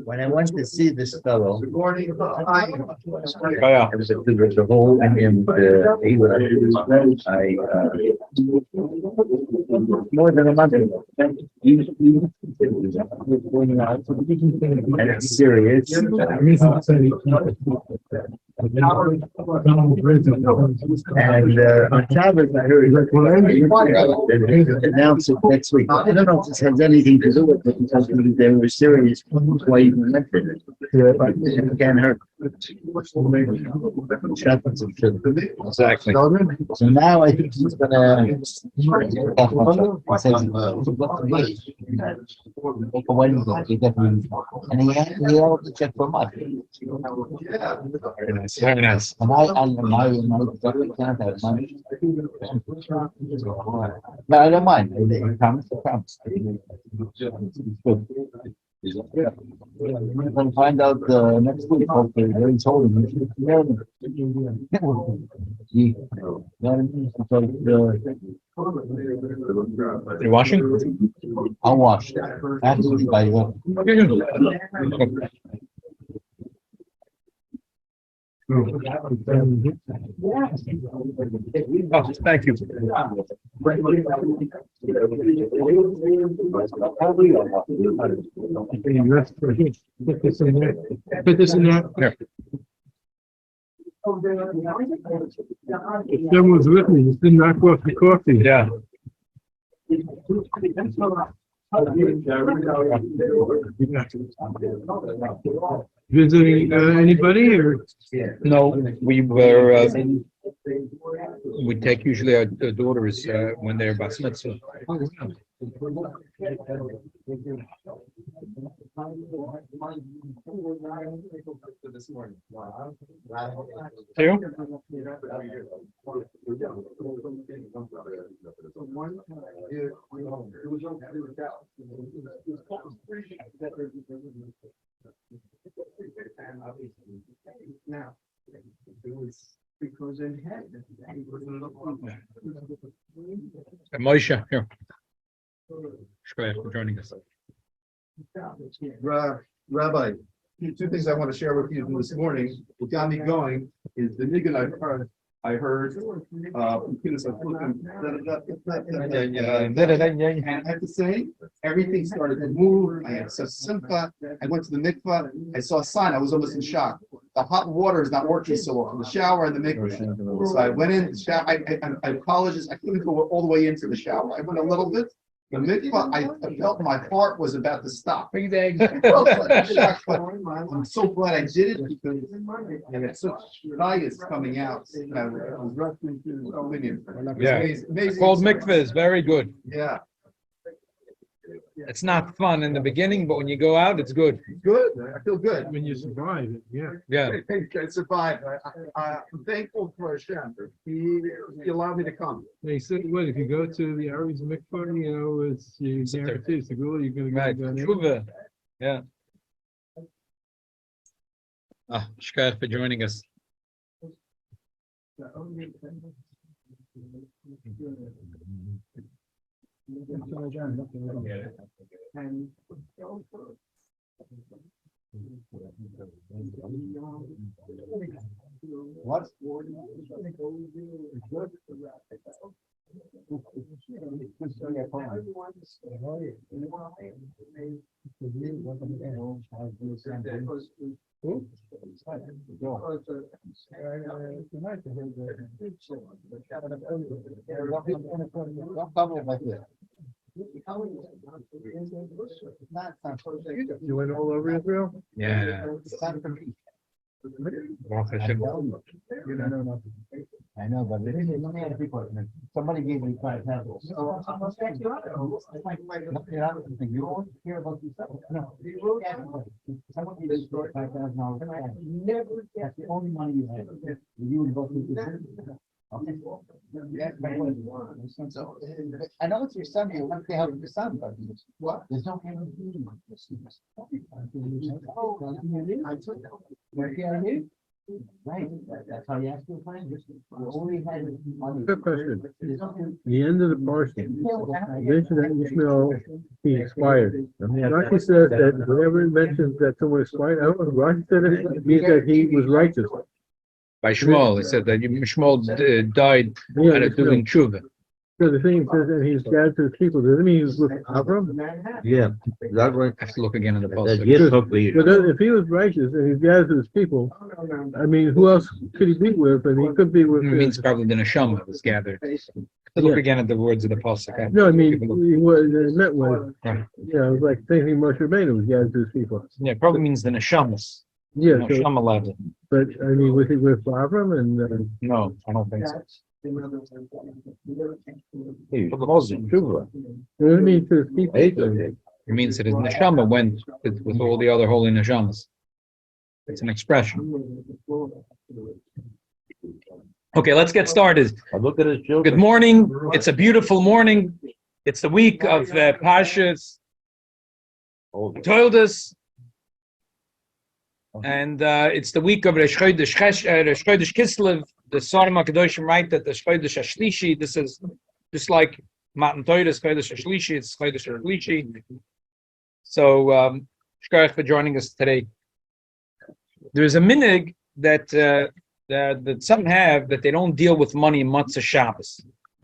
When I went to see this fellow, Yeah. it was the whole Indian, more than a month ago. And it's serious. And on Shabbos, I heard announce it next week. I don't know if this has anything to do with it because they were serious. Why you mentioned it? It can't hurt. Exactly. So now I think he's gonna. Make a Wednesday, and he had to check for money. Very nice. Very nice. And my can't have money. No, I don't mind. It comes, it comes. We're going to find out next week. Hopefully, very told him. You washing? I'll wash. Absolutely by you. Oh, thank you. Put this in there. Put this in there. Here. If someone's with me, just didn't knock off the coffee. Yeah. Visiting anybody or? No, we were. We take usually our daughters when they're bas mitzvah. Two? Now, it was because it had. Moshe, here. Shkoyach for joining us. Rabbi, two things I want to share with you this morning. What got me going is the minhag I heard. And I have to say, everything started to move. I had such simcha. I went to the mikvah. I saw a sign. I was almost in shock. The hot water is not working so well. The shower and the mikvah. So I went in. The shower. I apologize. I couldn't go all the way into the shower. I went a little bit. The mikvah, I felt my heart was about to stop. I felt like a shock, but I'm so glad I did it because it's such bias coming out. I was rushing to so many. Yeah. Amazing. Cold mikveh is very good. Yeah, It's not fun in the beginning, but when you go out, it's good. good. I feel good. When you survive it, yeah. Yeah. I survived. I'm thankful for Hashem. He allowed me to come. They said, what, if you go to the Aries mikvah, you know, it's, you guarantee it's the good, you're gonna Right. go down there. Tshuva. Yeah. Shkoyach for joining us. What? You went all over Israel? Yeah. Baruch Hashem. I know, but somebody gave me $5,000. You won't hear about yourself. No. Someone gave me $5,000. That's the only money you have. You would go through this. So, I know it's your son. You want to help your son, but what? There's no guarantee. I took that. Right, that's how you ask your friend, just, you only had money. Good question. There's nothing- The end of the portion, mention that Ishmael, he expired. Rashi says that whenever it mentions that someone expired, I don't know, Rashi said it means that he was righteous. By Shmuel, it said that Shmuel died Yeah, out of doing tshuva. So the thing says that he's gathered to his people, does it mean he was with Avram? Yeah, that right. I have to look again at the That post. yes, hopefully. But if he was righteous and he's gathered to his people, I mean, who else could he be with? And he could be with. It means probably the neshama was gathered. Look again at the words of the pasuk. No, I mean, what it meant was, Right. yeah, it was like thinking Moshe Rabbeinu was gathered to his people. Yeah, it probably means the neshamas. Yeah, so, Neshama level. but I mean, was he with Avram and? No, I don't think so. What do you mean to his people? It means that his neshama went with all the other holy neshamas. It's an expression. Okay, let's get started. I look at his children. Good morning. It's a beautiful morning. It's the week of Parshas Toildes, and it's the week of Rosh Chodesh Kislev. The Sarma Kedoshim write that the Chodesh Ashlishi. This is just like Matan Torah is Chodesh Ashlishi. It's Chodesh Ashlishi. So, shkarach for joining us today. There is a minhag that that some have that they don't deal with money in Motzoi Shabbos.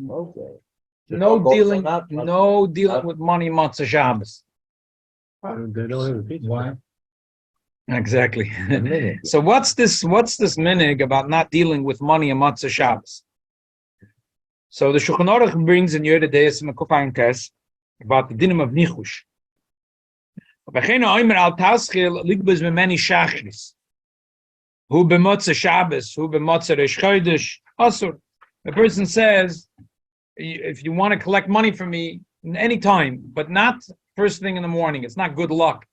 Okay. No dealing with money in Motzoi Shabbos. They don't have a pizza. Why? Exactly. So what's this minhag about not dealing with money in Motzoi Shabbos? So the Shulchan Aruch brings in Yod Deis Mekufayin Tes about the dinim of nichush. V'chein ha'omer al taschil ligbuz b'meni shachris. Hu b'Motzoi Shabbos, hu b'Motzoi Rosh Chodesh. Asur. The person says, if you want to collect money from me any time, but not first thing in the morning, it's not good luck.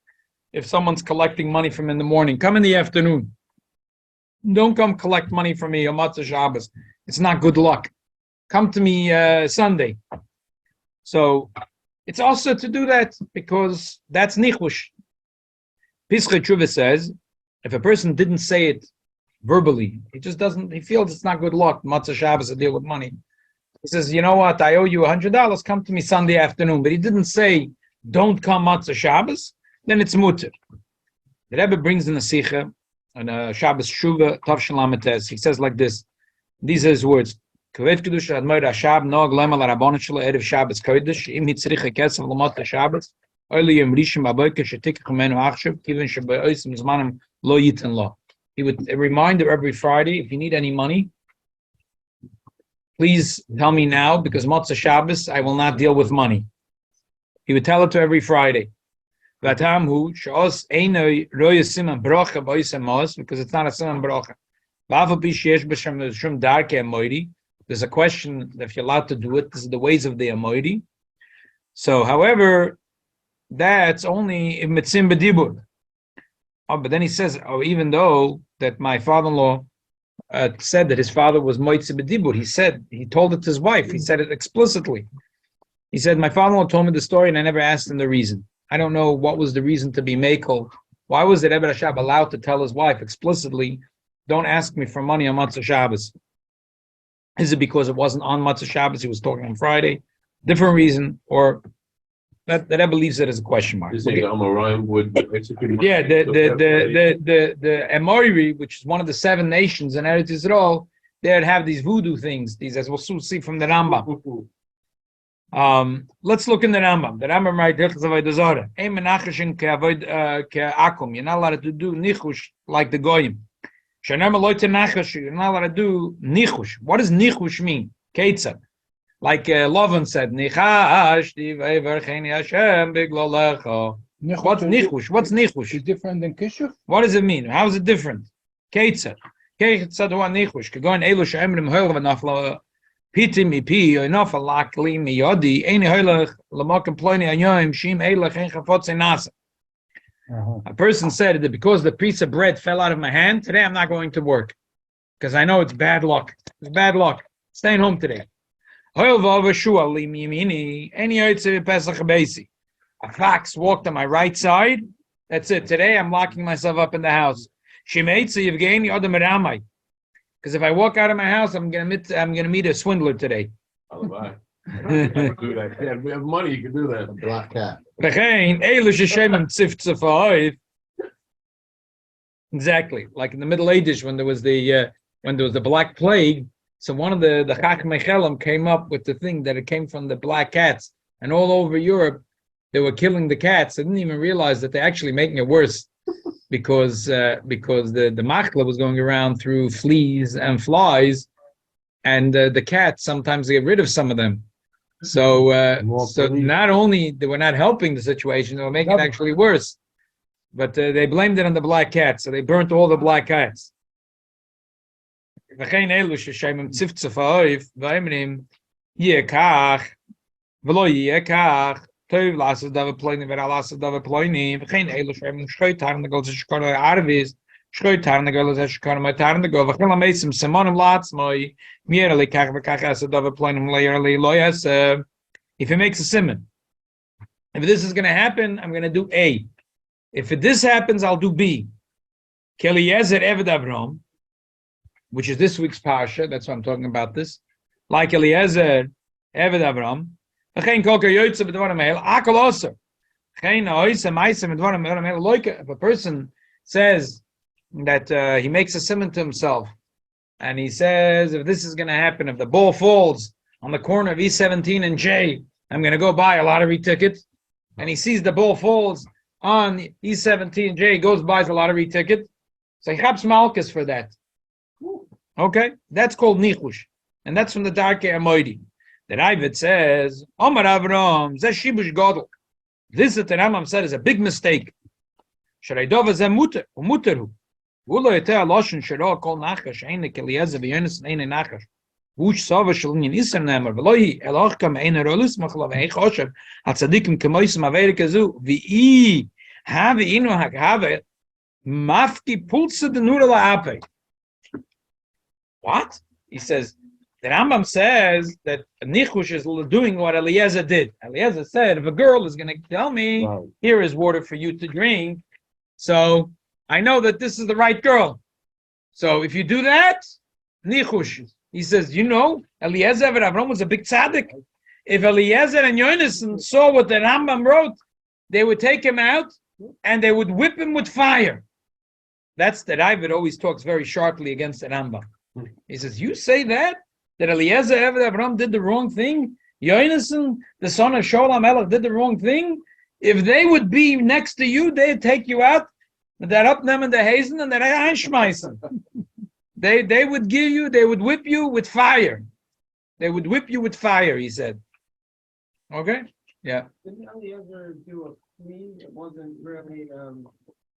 If someone's collecting money from in the morning, come in the afternoon. Don't come collect money from me on Motzoi Shabbos. It's not good luck. Come to me Sunday. So it's also to do that because that's nichush. Pischei Tshuva says, if a person didn't say it verbally, he just doesn't, he feels it's not good luck, Motzoi Shabbos to deal with money. He says, you know what, I owe you $100, come to me Sunday afternoon. But he didn't say, don't come Motzoi Shabbos, then it's mutter. The Rebbe brings in the Sikha, on Shabbos Shuva, Tavshin Lamed Tes. He says like this, these are his words, Kaved Kedusha Admoir Hashab, Nog Lema L'Rabbanon Shelo Erev Shabbos Kodesh, Im Hitzrich HaKesef L'Motzoi Shabbos, Oili Yom Rishon B'Aboker Shetikach Menu Achshav, Kivin Shebe'osim Zmanim Lo Yitin Lo. He would remind her every Friday, if you need any money, please tell me now, because Motzoi Shabbos, I will not deal with money. He would tell it to every Friday. Because it's not a siman bracha. There's a question if you're allowed to do it. This is the ways of the Amoidi. So, however, that's only if mitzim b'dibur. Oh, but then he says, even though that my father-in-law said that his father was moitzi b'dibur, he told it to his wife. He said it explicitly. He said, my father-in-law told me the story and I never asked him the reason. I don't know what was the reason to be makel. Why was the Rebbe Rashab allowed to tell his wife explicitly, don't ask me for money on Motzoi Shabbos? Is it because it wasn't on Motzoi Shabbos, he was talking on Friday? Different reason, or that Rebbe leaves it as a question mark. You think the Amoraim would execute? Yeah, the Amori, which is one of the 7 nations in Eretz Yisroel, they'd have these voodoo things, these, as we'll soon see from the Rambam. Let's look in the Rambam. The Rambam writes, you're not allowed to do nichush like the goyim. You're not allowed to do nichush. What does nichush mean? Ketzah. Like Lavan said, what's nichush? What's nichush? It's different than kishuf? What does it mean? How is it different? Ketzah. Ketzah huwa nichush. Kegon elu she'emrim hoel v'nafla Piti mi pi, enough a lakli mi yodi, any hoilach, lamak and plony anyoim, shim eilach, en chafotze nasa. A person said that because the piece of bread fell out of my hand, today I'm not going to work. Because I know it's bad luck. It's bad luck. Staying home today. Hoil v'avashu ali mi yimini, any yoitze pesach basi. A fox walked on my right side. That's it. Today I'm locking myself up in the house. Shemitah Yevgeny Adam Ramai. Because if I walk out of my house, I'm gonna meet a swindler today. Oh, bye. You can do that. Yeah, if we have money, you can do that. Black cat. Exactly, like in the Middle Ages when there was the Black Plague. So one of the Chachmei Chelam came up with the thing that it came from the black cats, and all over Europe they were killing the cats. They didn't even realize that they're actually making it worse because the machla was going around through fleas and flies, and the cats sometimes get rid of some of them. So not only they were not helping the situation, they were making it actually worse. But they blamed it on the black cats, so they burnt all the black cats. If he makes a simon, if this is going to happen, I'm going to do A. If this happens, I'll do B. Eliezer Eved Avram, which is this week's parsha. That's why I'm talking about this. Like Eliezer Eved Avram. If a person says that he makes a simon to himself, and he says, if this is going to happen, if the ball falls on the corner of E17 and J, I'm going to go buy a lottery ticket. And he sees the ball falls on E17 and J, goes buys a lottery ticket. So he chaps malchus for that. Okay, that's called nichush, and that's from the Darkei Amoidi. The Ravid says, Omar Avram, zeh shibush gadol. This that the Rambam said is a big mistake. Sharaydova zeh muter, umuteru. Ulo yeteh aloshin shara kol nachash, eine keliezer v'yonis eine nachash. Wush sava shalin yisem nemer, v'lohi eloch kam eine rolis machla v'hei choshev, hatzadikim kemoisim avere kazu, v'i have inu hakave, mafki pulsa de nura la'ape. What? He says, the Rambam says that Nichush is doing what Eliezer did. Eliezer said, if a girl is going to tell me, Wow. here is water for you to drink, so I know that this is the right girl. So if you do that, Nichush. He says, you know, Eliezer and Avram was a big tzaddik. If Eliezer and Yonason saw what the Rambam wrote, they would take him out and they would whip him with fire. That's the Ravid always talks very sharply against the Rambam. He says, you say that Eliezer Eved Avram did the wrong thing? Yonason, the son of Shaul HaMelech, did the wrong thing? If they would be next to you, they'd take you out, they'd up them in the hazen and they'd einschmeißen. They would give you, they would whip you with fire. They would whip you with fire, he said. Okay? Yeah. Didn't Eliezer do a plea? It wasn't really,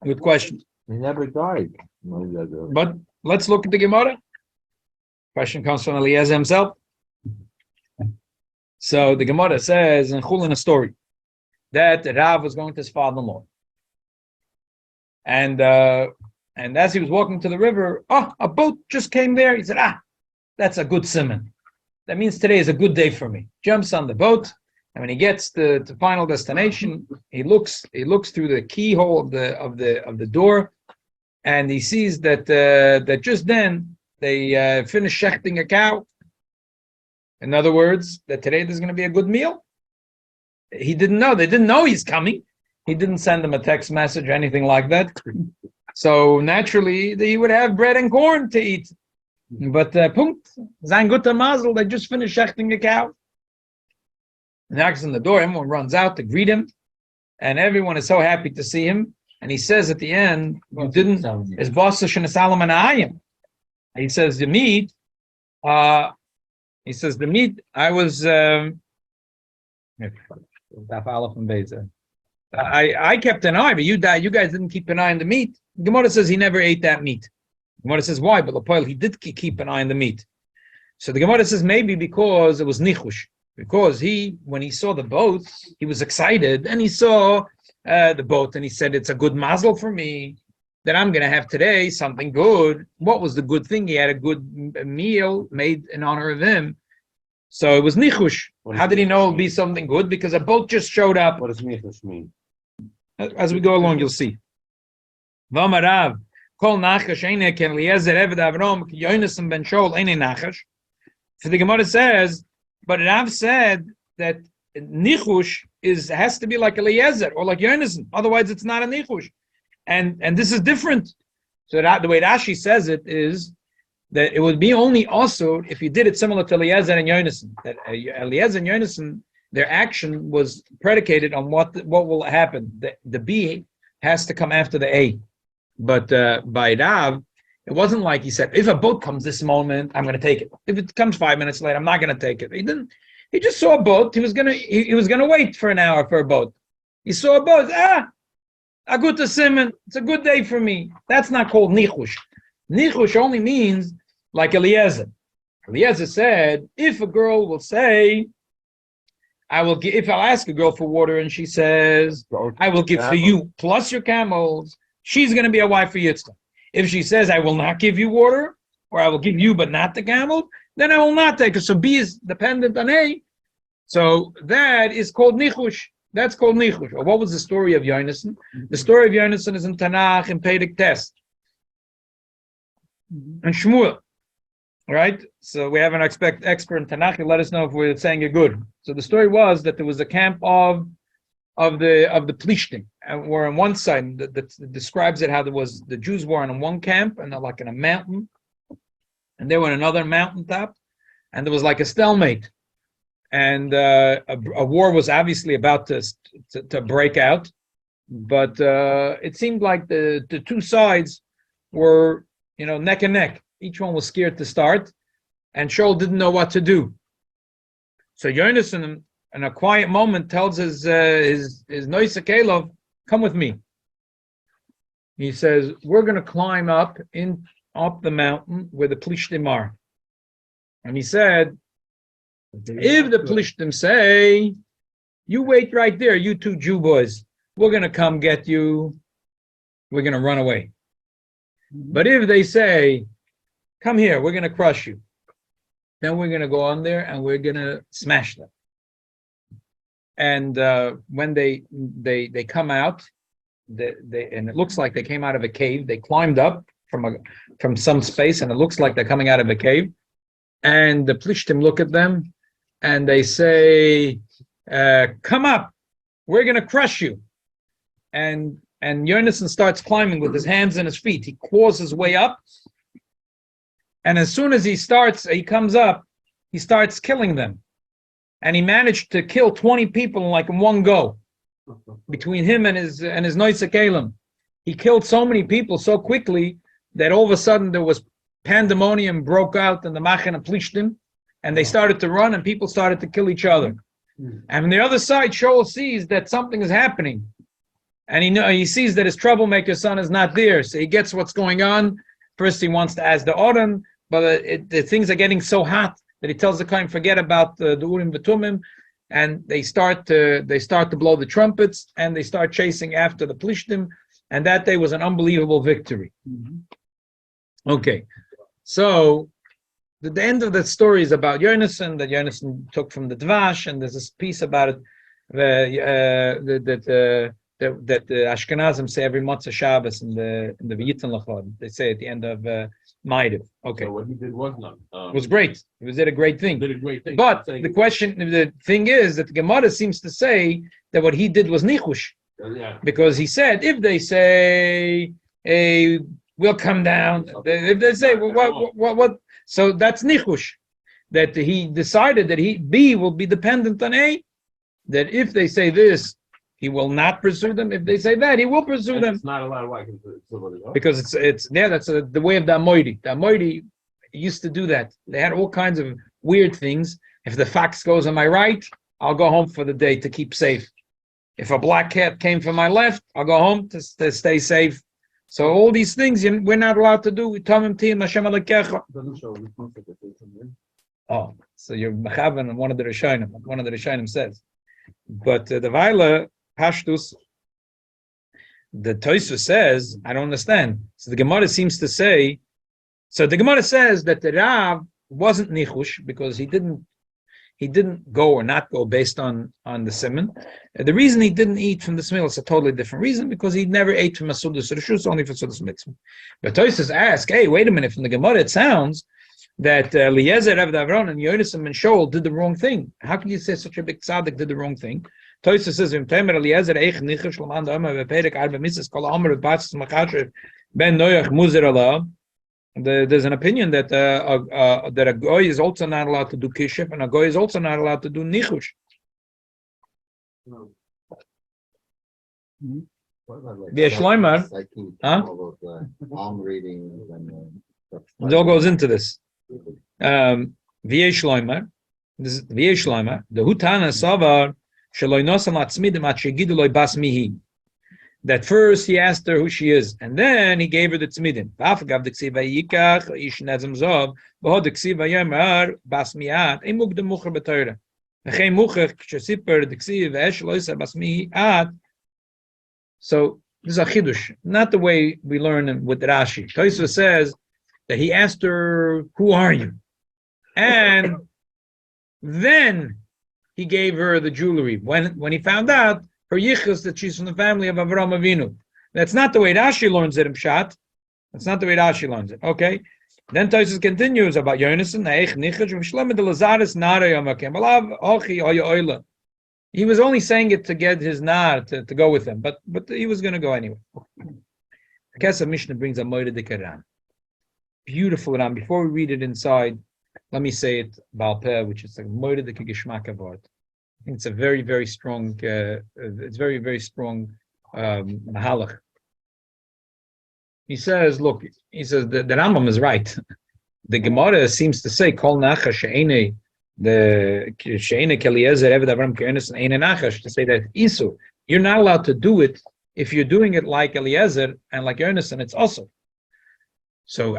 Good question. He never died. But let's look at the Gemara. Question comes from Eliezer himself. So the Gemara says in Chulin a story that Rav was going to his father-in-law. And as he was walking to the river, a boat just came there. He said, that's a good simon. That means today is a good day for me. Jumps on the boat, and when he gets to the final destination, he looks through the keyhole of the door, and he sees that just then they finished shechting a cow. In other words, that today there's going to be a good meal. He didn't know. They didn't know he's coming. He didn't send them a text message or anything like that. So naturally, he would have bread and corn to eat. But punkt, sein guter Mazel, they just finished shechting a cow. Knocks on the door, everyone runs out to greet him, and everyone is so happy to see him. And he says at the end, you didn't, his boss is Shnesalam and Ayim. He says, the meat, I was, I kept an eye, but you guys didn't keep an eye on the meat. Gemara says he never ate that meat. Gemara says, why? But Lapoil, he did keep an eye on the meat. So the Gemara says maybe because it was nichush. Because when he saw the boat, he was excited, and he saw the boat, and he said, it's a good mazel for me that I'm going to have today something good. What was the good thing? He had a good meal made in honor of him. So it was nichush. How did he know it would be something good? Because a boat just showed up. What does nichush mean? As we go along, you'll see. V'amarav, Kol nachash eine ken Eliezer Eved Avram ki Yonasan ben Shaul eine nachash. So the Gemara says, but Rav said that nichush has to be like Eliezer or like Yonasan. Otherwise, it's not a nichush. And this is different. So the way Rashi says it is that it would be only also if you did it similar to Eliezer and Yonasan. That Eliezer and Yonasan, their action was predicated on what will happen. The B has to come after the A. But by Rav, it wasn't like he said, if a boat comes this moment, I'm going to take it. If it comes 5 minutes later, I'm not going to take it. He didn't. He just saw a boat. He was going to wait for an hour for a boat. He saw a boat. Aguta Simon. It's a good day for me. That's not called nichush. Nichush only means like Eliezer. Eliezer said, if a girl will say, if I'll ask a girl for water and she says, I will give for you plus your camels, she's going to be a wife for Yitzchak. If she says, I will not give you water, or I will give you but not the camel, then I will not take it. So B is dependent on A. So that is called nichush. That's called nichush. Or what was the story of Yonasan? The story of Yonasan is in Tanakh and Pedic Test. And Shmuel. Right? So we have an expert in Tanakh. Let us know if we're saying it good. So the story was that there was a camp of the Plishtim, were on one side that describes it how there was the Jews were in one camp and they're like in a mountain, and they were in another mountaintop, and there was like a stalemate, and a war was obviously about to break out, but it seemed like the two sides were neck and neck. Each one was scared to start, and Shaul didn't know what to do. So Yonasan, in a quiet moment, tells his Noisa Kalov, come with me. He says, we're going to climb up the mountain where the Plishtim are. And he said, if the Plishtim say, you wait right there, you two Jew boys, we're going to come get you, we're going to run away. But if they say, come here, we're going to crush you, then we're going to go on there and we're going to smash them. And when they come out, and it looks like they came out of a cave. They climbed up from some space, and it looks like they're coming out of a cave. And the Plishtim look at them, and they say, "Come up, we're going to crush you." And Yonasan starts climbing with his hands and his feet. He claws his way up, and as soon as he comes up, he starts killing them. And he managed to kill 20 people in one go. Between him and his Noisa Kalim. He killed so many people so quickly that all of a sudden there was pandemonium broke out in the Machane Plishtim, and they started to run and people started to kill each other. And on the other side, Shaul sees that something is happening. And he sees that his troublemaker son is not there. So he gets what's going on. First he wants to ask the Odin, but the things are getting so hot that he tells the Kohen, forget about the Urim V'Tumim, and they start to blow the trumpets, and they start chasing after the Plishtim, and that day was an unbelievable victory. Okay, so the end of the story is about Yonasan, that Yonasan took from the Dvash, and there's this piece about it that the Ashkenazim say every Motzoi Shabbos in the V'yitan Lachod. They say at the end of Maidiv. Okay. So what he did was not. Was great. He did a great thing. Did a great thing. But the thing is that the Gemara seems to say that what he did was nichush. Yeah. Because he said, if they say, hey, we'll come down, if they say, what? So that's nichush. That he decided that B will be dependent on A. That if they say this, he will not pursue them. If they say that, he will pursue them. It's not allowed. Why? Because that's the way of the Amoidi. The Amoidi used to do that. They had all kinds of weird things. If the fox goes on my right, I'll go home for the day to keep safe. If a black cat came from my left, I'll go home to stay safe. So all these things we're not allowed to do. We tell him to Hashem Alekecha. Oh, so you're mechavan on one of the Rishonim. One of the Rishonim says, but the Vaila Pashtus, the Tosfos says, I don't understand. So the Gemara seems to say, so the Gemara says that the Rav wasn't nichush because he he didn't go or not go based on the simon. The reason he didn't eat from the smil is a totally different reason, because he never ate from a sudas reshus, only for sudas mitzvah. But Tosfos ask, hey, wait a minute, from the Gemara it sounds that Eliezer, Eved Avron, and Yonasan and Shaul did the wrong thing. How can you say such a big tzaddik did the wrong thing? Tosfos says, Eliezer eich nicher shloman da'omer v'perek arba mitzvahs kol ha'omer v'batzis machashev ben noyach muzer Allah. There's an opinion that that a goy is also not allowed to do kishuf, and a goy is also not allowed to do nichush. V'yesh loymar, huh? It all goes into this. V'yesh loymar, the hutana savar sheloi nosan latzmidim at shegidu loy bas mihi. That first he asked her who she is, and then he gave her the tzmidin. V'afagav d'ksiva yikach ish nezem zov v'hod d'ksiva yomar bas miat imug de mucher b'toyra. V'chein mucher k'shesiper d'ksiva esh loisa bas miat. So this is a chidush, not the way we learn with Rashi. Tosfos says that he asked her, "Who are you?" And then he gave her the jewelry. When he found out her yichus that she's from the family of Avraham Avinu. That's not the way Rashi learns it in Pshat. That's not the way Rashi learns it. Okay. Then Tosfos continues about Yonasan. He was only saying it to get his nar to go with him, but he was going to go anyway. The Kesef Mishnah brings a moedik Ram. Beautiful Ram. Before we read it inside, let me say it Baal Peh, which is like moedik Geschmack Avot. I think it's a very, very strong. It's very, very strong mahalach. He says, "Look," he says, the Rambam is right. The Gemara seems to say, "Kol nachash she'ene the she'ene keliezer eved Avram ke'enes eine nachash," to say that isu. You're not allowed to do it if you're doing it like Eliezer and like Ernest, and it's also. So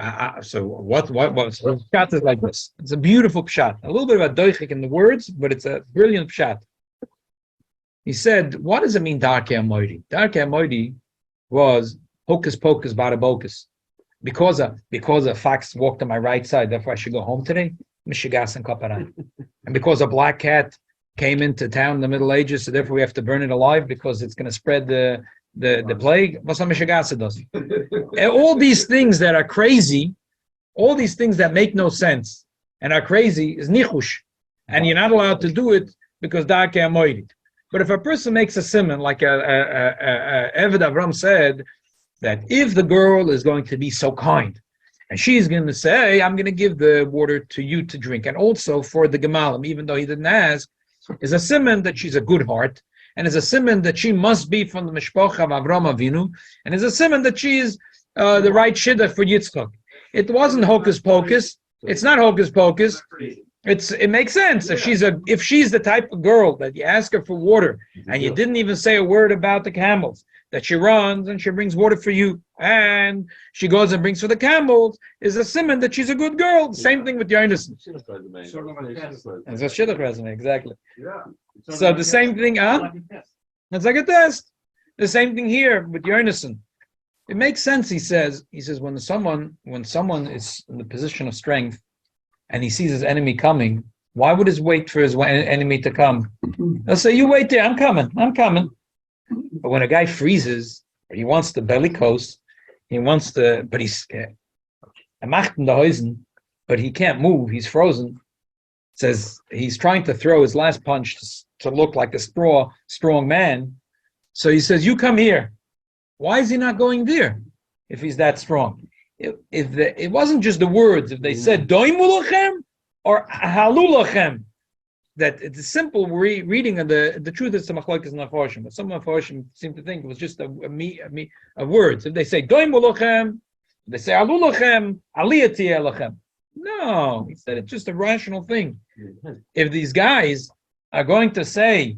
what pshat is like this? It's a beautiful pshat. A little bit of a doichik in the words, but it's a brilliant pshat. He said, what does it mean, Darkei Amoidi? Darkei Amoidi was hocus pocus bada bokus. Because a fox walked on my right side, therefore I should go home today. Mishigas and kaparan. And because a black cat came into town in the Middle Ages, so therefore we have to burn it alive because it's going to spread the plague. All these things that are crazy, all these things that make no sense and are crazy is nichush, and you're not allowed to do it because Darkei Amoidi. But if a person makes a simon, like Eved Avram said, that if the girl is going to be so kind, and she's going to say, I'm going to give the water to you to drink, and also for the gemalim, even though he didn't ask, is a simon that she's a good heart, and is a simon that she must be from the mishpocha of Avraham Avinu, and is a simon that she is the right shidduch for Yitzchak. It wasn't hocus pocus. It's not hocus pocus. It makes sense. If she's the type of girl that you ask her for water, and you didn't even say a word about the camels, that she runs and she brings water for you, and she goes and brings for the camels, is a simon that she's a good girl. Same thing with Yonasan. It's a shidduch resume, exactly. Yeah. So the same thing, it's like a test. The same thing here with Yonasan. It makes sense, he says, when someone is in the position of strength and he sees his enemy coming, why would he wait for his enemy to come? He'll say, you wait there, I'm coming. But when a guy freezes, or he wants to bellicose, but he's but he can't move, he's frozen. Says he's trying to throw his last punch to look like a strong man. So he says, you come here. Why is he not going there if he's that strong? It wasn't just the words. If they said doimulachem or halulachem, that it's a simple reading of the truth is the machlokes nafarshim. But some nafarshim seem to think it was just a words. If they say doimulachem, they say halulachem, aliyati elachem. No, he said it's just a rational thing. If these guys are going to say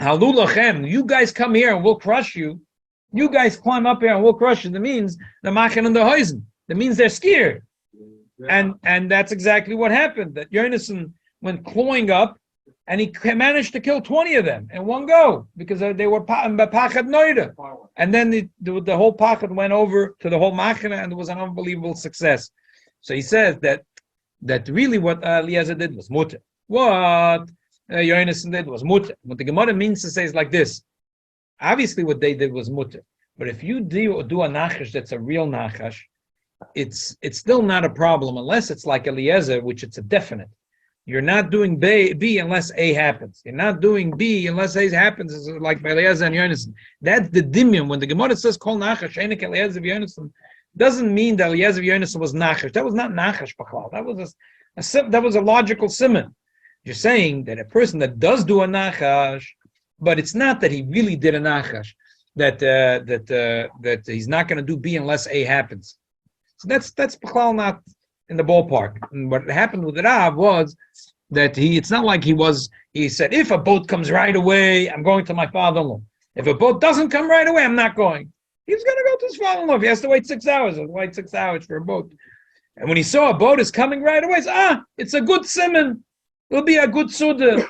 halulachem, you guys come here and we'll crush you. You guys climb up here and we'll crush you. That means the machen and the hoizen. That means they're scared. And that's exactly what happened. That Yonasan went clawing up and he managed to kill 20 of them in one go because they were pachad noida. And then the whole pachad went over to the whole machina and it was an unbelievable success. So he says that really what Eliezer did was mutter. what Yonason did was mutter. What the Gemara means to say is like this. Obviously, what they did was mutter. But if you do a nachash that's a real nachash, it's still not a problem unless it's like Eliezer, which it's a definite. You're not doing B unless A happens. You're not doing B unless A happens. It's like by Eliezer and Yonason. That's the dimion. When the Gemara says kol nachash, enik Eliezer Yonason, doesn't mean that Eliezer Yonason was nachash. That was not nachash b'chlal. That was a logical simon. You're saying that a person that does do a nachash, but it's not that he really did a nachash, that he's not going to do B unless A happens. So that's b'chlal not in the ballpark. And what happened with Rav was that it's not like he said, if a boat comes right away, I'm going to my father-in-law. If a boat doesn't come right away, I'm not going. He's going to go to his father-in-law. If he has to wait 6 hours, he'll wait 6 hours for a boat. And when he saw a boat is coming right away, he said, it's a good simon. It'll be a good suda.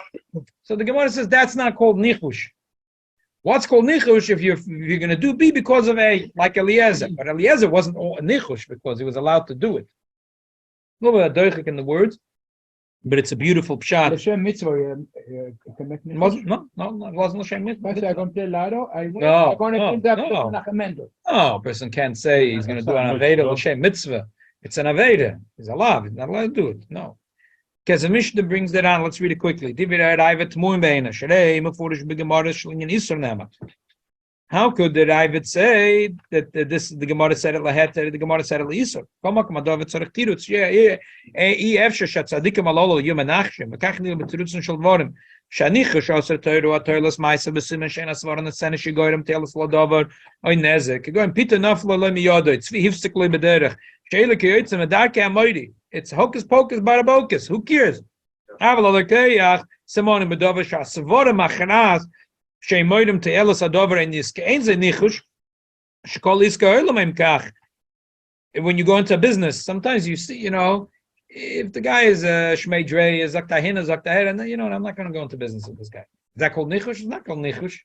So the Gemara says that's not called nichush. What's called nichush if you're going to do B because of A, like Eliezer. But Eliezer wasn't a nichush because he was allowed to do it. A little bit of doichik in the words, but it's a beautiful pshat. L'shem mitzvah, It wasn't, no, it wasn't L'shem mitzvah. No, a person can't say he's going to do an Aveda L'shem mitzvah. It's an Aveda. He's allowed. He's not allowed to do it. No. Because the Mishnah brings that on. Let's read it quickly. How could the Ravid say that the Gemara said it laheter, the Gemara said it leisur? Shanichush also Torah or Torah's Maisa Besim and Shana Svaran the Sanish Goyim Talis Lodover or Nezek. Going Peter Nafla Lemi Yodo, it's Hifstikly Bederich. Shayla Kyoitz and Darka Moidi. It's Hocus Pocus Barabokus. Who cares? Avala Kayach, Simon and Bedover Shah Savora Machanas, Shay Moidim to Elis Adover and Yiska Ainza Nichush. Shkol Iska Elamim Kach. When you go into a business, sometimes you see, if the guy is Shmei Drei, is Zaktahina, Zaktaher, and I'm not going to go into business with this guy. Is that called Nichush? It's not called Nichush.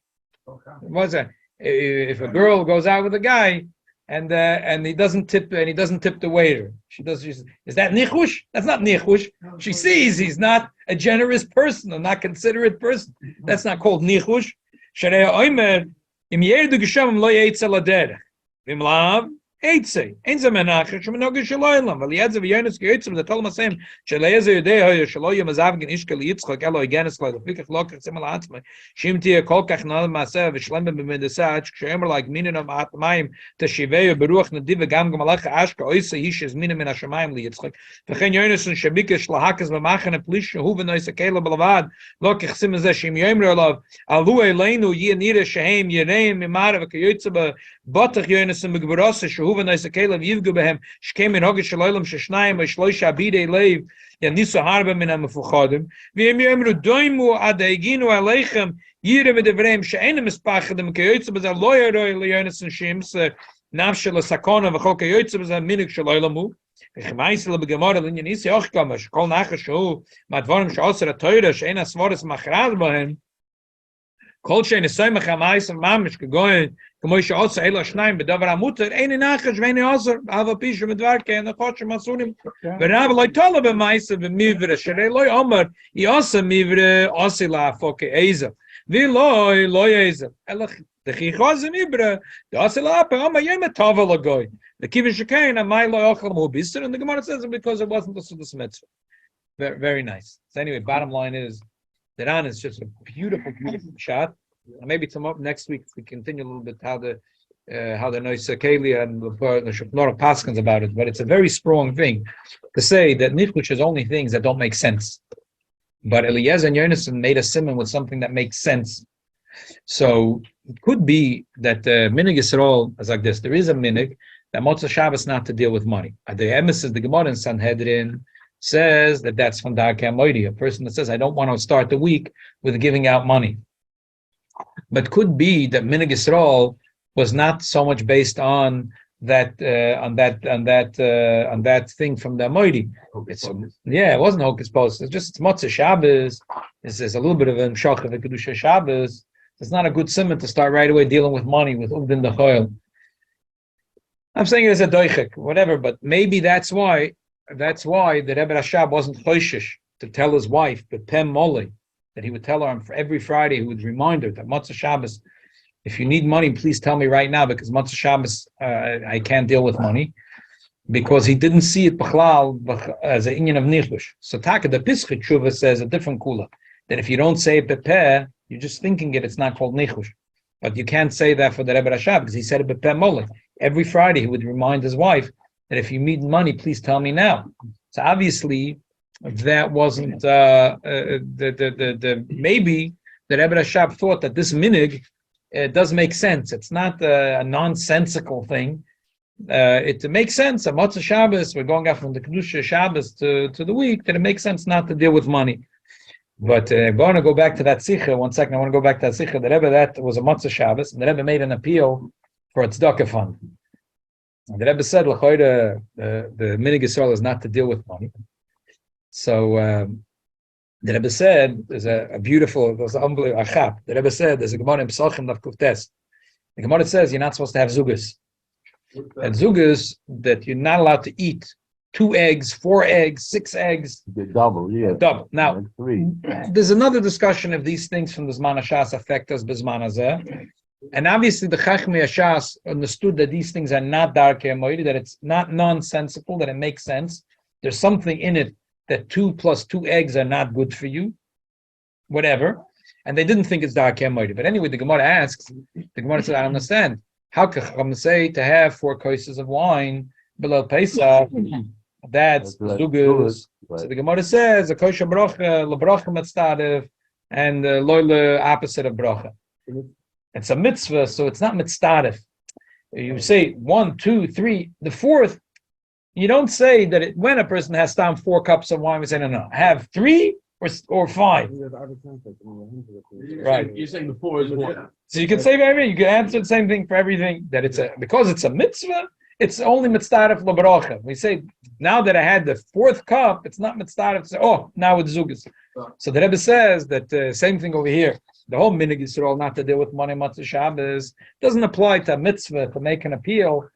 What's that? If a girl goes out with a guy and he doesn't tip the waiter, is that Nichush? That's not Nichush. She sees he's not a generous person, a not considerate person. That's not called Nichush. Sharei Oimer, im yerdu geshamim lo yeitzel aderech. Vim lav, Eitze. Einze menachach, shemenoge shaloylam. Vel yedze v'yonis geyitzim, the Talmud saying, Shaleze yudei hoya shaloyam azavgen ishkel yitzchak, elo yigenes kloy, lefikach lokach simel atzmai, shimtiya kolkach nal maseh, v'shlem b'medesach, kshemer like minin of atmayim, teshiveyu beruach nadiva gam gamalach ashka, oise hishes minin min hashemayim li yitzchak, v'chen yonis un shabikah shlahakas v'machan plish, huven oise kela b'lavad, lokach simel zeh, shim yomer olav, alu eleinu yinira shehem yireim imara, v'kayoytze b'botach yonis un b'gbarose, Huven is a Kalev Yivgu behem. She came in Hogish Shaloilam Sheshnaim, Shloisha Bide Lev, Yanisu Harba min Amafuchodim. Vim Yemru Doimu Adaiginu Aleichem, Yire with the Vrem, Shaenim Espachadam, Kayotzab as a lawyer, Leonis and Shims, Navshel Sakona, Vachok Kayotzab as a Minik Shaloilamu. Chemaisel Begamora, Linyanisi Ochkamash, Kol Nachashu, Matvorim Shosera Toira, Shaena Svoris Machrad Bohem. Kol Shain is Saimach Hamais and Mamish Kagoin. Moisha also Ela Shnaim, but Davar Amuter, Any Nachash, Veni Ozer, Ava Pisha Medvarke, and the Koch Masunim. But Rabbi Loy Tolab Maisa, Mivre, Shere Loy Omer, Iosa Mivre, Osila, Foke Eza. Vi Loy, Loy Eza. Elach, the Chichos and Ibre, the Osila, Oma Yema Tova Lagoy. The Kivish Shakain, and my Loy Ochel Mubisser, and the Gemara says because it wasn't the Sudas Mitzvah. Very, very nice. So, anyway, bottom line is, the Ran is just a beautiful, beautiful shot. Maybe tomorrow, next week, we continue a little bit how the Noise Kalia and the Shulchan Paskins about it. But it's a very strong thing to say that Nichush is only things that don't make sense. But Eliezer and Yonason made a simon with something that makes sense. So it could be that minhag Yisroel is like this. There is a minhag that Motzoi Shabbos not to deal with money. The emissaries, the Gemara in Sanhedrin says that that's from Darkei Moidi, a person that says, I don't want to start the week with giving out money. But could be that minhag Yisroel was not so much based on that thing from the Moidi. It wasn't Hocus Pocus. It's just Motzoi Shabbos. There's a little bit of a Mshach of a Kedusha Shabbos. It's not a good simon to start right away dealing with money with Uvdin Dechoil. I'm saying it's a doichik, whatever, but maybe that's why the Rebbe Rashab wasn't choishish to tell his wife, Bepem Mole, that he would tell her for every Friday, he would remind her that Motzoi Shabbos, if you need money, please tell me right now, because Motzoi Shabbos, I can't deal with money, because he didn't see it as an inyan of nichush. So Taka, the Pischut Tshuva says a different kula, that if you don't say it Bepeh, you're just thinking it's not called nichush. But you can't say that for the Rebbe Rashab, because he said it Bepeh Mole. Every Friday, he would remind his wife that if you need money, please tell me now. So obviously, that wasn't maybe the Rebbe Rashab thought that this minhag does make sense. It's not a nonsensical thing. It makes sense. On Motzoi Shabbos, we're going out from the Kedusha Shabbos to the week, that it makes sense not to deal with money. But I'm going to go back to that sikha. 1 second, I want to go back to that sikha. The Rebbe, that was a Motzoi Shabbos, and the Rebbe made an appeal for a tzedakah fund. And the Rebbe said, the minhag Yisrael is not to deal with money. So the Rebbe said, there's a beautiful, there's an unbelievable achap. The Rebbe said, there's a Gemara in Psachim Daf Kuftes. The Gemara says you're not supposed to have zugas. And zugas, that you're not allowed to eat 2 eggs, 4 eggs, 6 eggs. The double, yeah. Double. Now, And 3. there's another discussion if these things from the Zman HaShas affect us b'Zman Hazeh. And obviously the Chachmei HaShas understood that these things are not darkei moed, that it's not nonsensical, that it makes sense. There's something in it that 2 plus 2 eggs are not good for you, whatever. And they didn't think it's darkei moed. But anyway, the Gemara asks, the Gemara said, I don't understand. How can Chacham say to have 4 kosses of wine below Pesach? That's zugas. Right. So the Gemara says a kosher bracha, lebrocha mitzvah, and loyle opposite of bracha. It's a mitzvah, so it's not mitzvah. You say 1, 2, 3. The 4th, you don't say that when a person has down 4 cups of wine, we say no. Have 3 or 5. Right. You're saying the 4 is 1. So you can say everything. You can answer the same thing for everything. That because it's a mitzvah. It's only mitzvah for lebrocha. We say now that I had the 4th cup, it's not mitzvah to say, oh, now it's zugas. So the Rebbe says that same thing over here. The whole minhag Yisrael not to deal with money Motzoi Shabbos doesn't apply to a mitzvah to make an appeal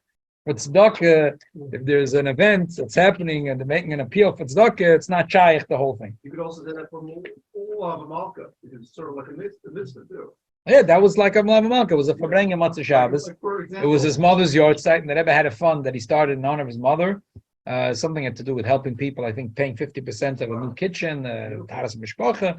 for tzedakah. If there's an event that's happening and they're making an appeal for tzedakah, it's not shaykh the whole thing. You could also do that for all of Malka, because it's sort of like a mitzvah too. Yeah, that was like a Malka. It was a Fabrenga Motzoi Shabbos. Like, for It example, was his mother's yard site, and the Rebbe had a fund that he started in honor of his mother. Something had to do with helping people. I think paying 50% of a new kitchen, Taras Mishpacha.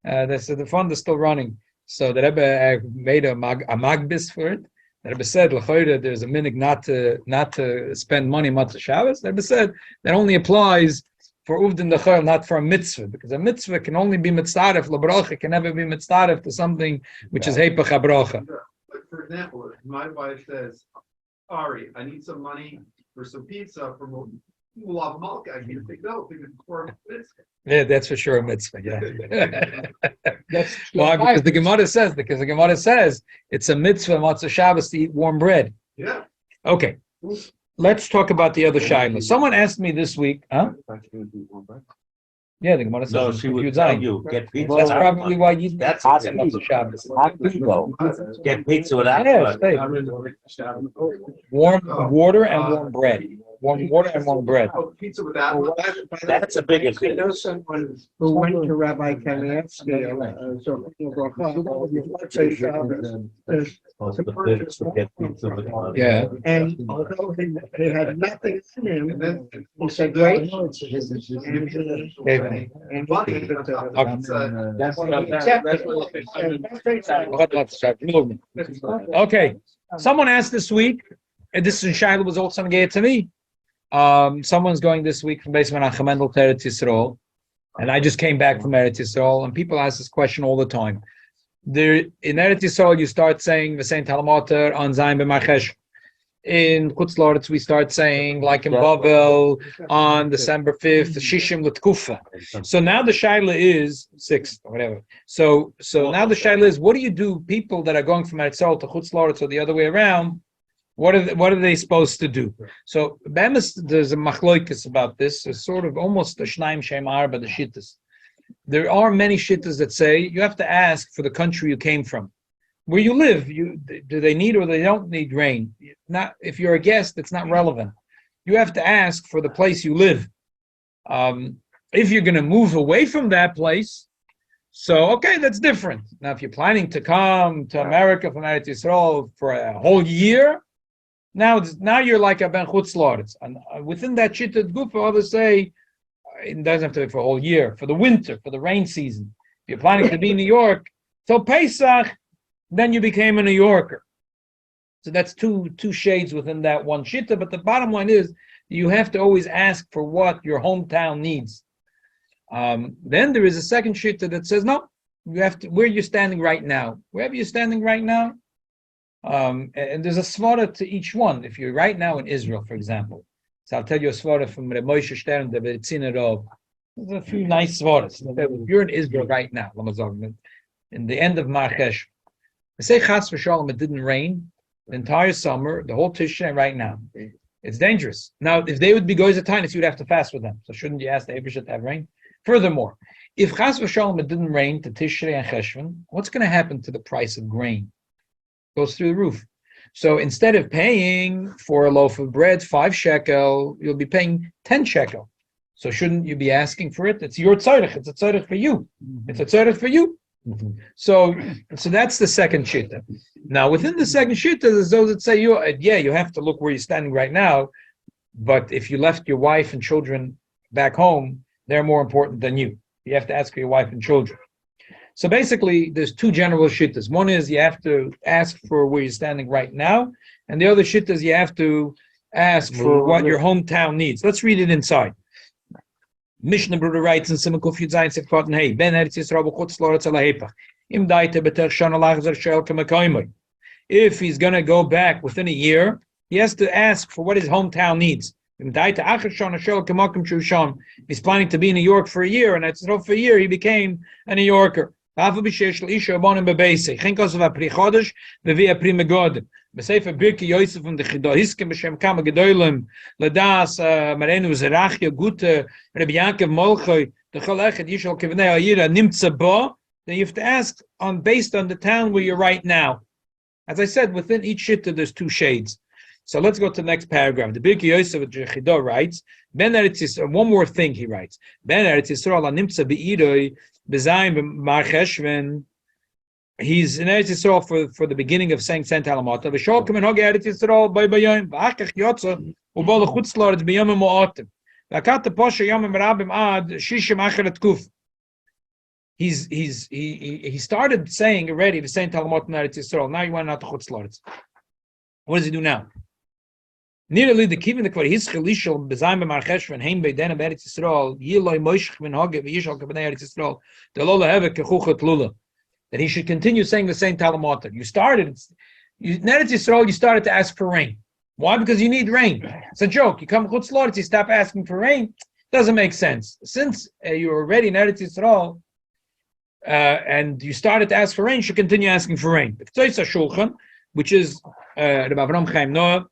The fund is still running. So the Rebbe made a magbis for it. The Rebbe said, "L'choyre, there's a minhag not to spend money on Motzoi Shabbos." The Rebbe said that only applies for uvdin dechol, not for a mitzvah, because a mitzvah can only be mitzaref. L'bracha can never be mitzaref to something which is heipach habracha. but for example, if my wife says, Ari, I need some money for some pizza from Ulav Malka, I can't think no, because it's for a mitzvah. Yeah, that's for sure a mitzvah. Yeah. Why? Because the Gemara says it's a mitzvah Motzoi Shabbos to eat warm bread. Yeah. Okay, let's talk about the other shayla. Someone asked me this week, huh? Yeah, the Gemara says. No, she would Yud tell Zayin. you, get pizza. That's probably why you. That's That's it. Motzoi Shabbos. Get pizza without. Yeah, stay. Warm water and warm bread. Warm water and warm bread. Oh, pizza without. That's a bigger I thing. know someone who went to Rabbi Kanievsky, Yeah. and although he had nothing in him, And then. he said, great. And Okay. Someone asked this week, and this Shaila was also gave to me. Someone's going this week from basement on Chamendel to Eretz Yisroel, and I just came back from Eretz Yisroel, and people ask this question all the time. There in Eretz Yisroel, you start saying the Tal UMatar on Zayin b'Mar Cheshvan. In Chutz we start saying, like in Babel, on December 5th, Shishim L'Tkufa. So now the Shaila is 6th, or whatever. So now the Shaila is, what do you do? People that are going from Eretz Yisroel to Chutz or the other way around, what are they supposed to do? So there's a machloikis about this. It's sort of almost a shnaim shem arba the shittas. There are many shittas that say you have to ask for the country you came from, where you live. Do they need or they don't need rain? Not if you're a guest, it's not relevant. You have to ask for the place you live. If you're going to move away from that place, so okay, that's different. Now, if you're planning to come to America from Eretz Yisroel for a whole year, now you're like a ben chutz la'aretz. And within that shitted gufa, others say it doesn't have to be for a whole year, for the winter, for the rain season. If you're planning to be in New York till Pesach, then you became a New Yorker. So that's two shades within that one shitta. But the bottom line is you have to always ask for what your hometown needs. Then there is a second shitta that says no, you have to where you're standing right now, wherever you're standing right now. And there's a svara to each one. If you're right now in Israel, for example, so I'll tell you a svara from Reb Moshe Stern, the Beretziner. There's a few nice svaras. If you're in Israel right now, in the end of Mar Cheshvan, they say Chas v'Shalom, it didn't rain the entire summer, the whole Tishrei right now. It's dangerous. Now, if they would be goys at Tainus, you'd have to fast with them. So shouldn't you ask the Eibusha to have rain? Furthermore, if Chas v'Shalom, it didn't rain to Tishrei and Cheshvan, what's going to happen to the price of grain? It goes through the roof. So instead of paying for a loaf of bread 5 shekel, you'll be paying 10 shekel. So shouldn't you be asking for it? It's your tzarech. It's a tzarech for you. It's a tzarech for you. So that's the second shitta. Now, within the second shitta, there's those that say, you have to look where you're standing right now, but if you left your wife and children back home, they're more important than you. You have to ask for your wife and children. So basically, there's two general shittas. One is you have to ask for where you're standing right now, and the other shitta is you have to ask for what your hometown needs. Let's read it inside. Mishnah Brura writes in Simon Kuf Yud Zayin Sef Katan Hey Ben Eretz Yisrael b'chutz la'aretz ala hepach im daite b'tech shana lachzer shel k'mekayimoi. If he's going to go back within a year, he has to ask for what his hometown needs. Im daite acher shana shel k'makom shusham. He's planning to be in New York for a year, and it's for a year he became a New Yorker. Afa b'sheish l'isha abonim bebeisei. Chen kosav apri chodesh v'vi apri megodim. B'sefer Birki Yosef from the Chidah Hiskim b'shem Kama Gedolim Ladas Marenu Zerachia Gute Rabbi Yaakov Molchoi the Chollechet Yishol Kivnei Ayira Nimtza Bo. Then you have to ask based on the town where you're right now. As I said, within each shitta there's two shades. So let's go to the next paragraph. The Birki Yosef of Chidah writes Ben Eretz Yisrael. One more thing he writes. Ben Eretz Yisrael Nimtza Be'iroi B'Zayim B'Mar Cheshvan. He's in Eretz Yisrael for the beginning of saying Tal UMatar. V'shol minhag Eretz Yisrael by bayim. V'achach yotza u'bol chutz la'aretz b'yomim mo'atim. V'akat posha yomim rabim ad shishim acheret kuf. He started saying already the saying Tal UMatar in Eretz Yisrael. Now he went out to chutz la'aretz. What does he do now? Nearly the kivin the kvar hischel ishol b'zayim b'mar cheshvan heim beidena b'Eretz Yisrael yiloi moishch minhag v'yishol k'bnei Eretz Yisrael delo lehevek kechuchet lula. That he should continue saying the same Tal UMatar. You started to ask for rain. Why? Because you need rain. It's a joke. You come chutz la'aretz, you stop asking for rain. Doesn't make sense. Since you're already in Eretz Yisrael and you started to ask for rain, you should continue asking for rain. The Motzoi Shabbos, which is Rabbi Avram Chaim Noah,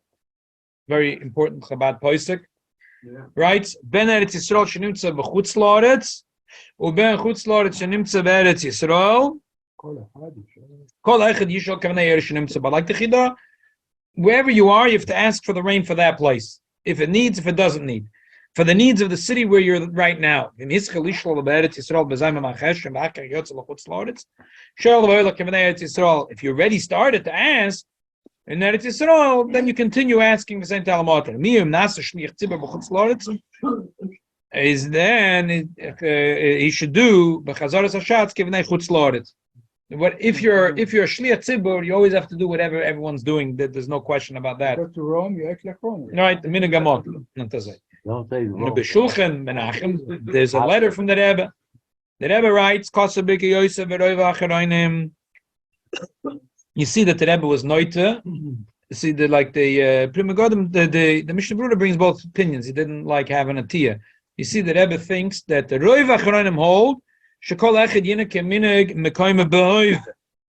very important Chabad Poisek, writes, Ben Eretz Yisrael shenimtza b'chutz la'aretz, u'ben chutz la'aretz shenimtza b'Eretz Yisrael, like the Chidah, wherever you are, you have to ask for the rain for that place. If it needs, if it doesn't need. For the needs of the city where you're right now. If you already started to ask in Eretz Yisrael, then you continue asking the same Tal UMatar. Is then he should do b'chazaras hashatz kivnei chutz la'aretz. What if you're a shliach tzibur, you always have to do whatever everyone's doing. There's no question about that. Go to Rome, you act like Rome. Right, the minhag amot. Don't say wrong. There's a letter from the Rebbe. The Rebbe writes, you see that the Rebbe was noita. You see that the Mishnah Brura brings both opinions. He didn't like having a tia. You see the Rebbe thinks that the Roiv Achronim hold you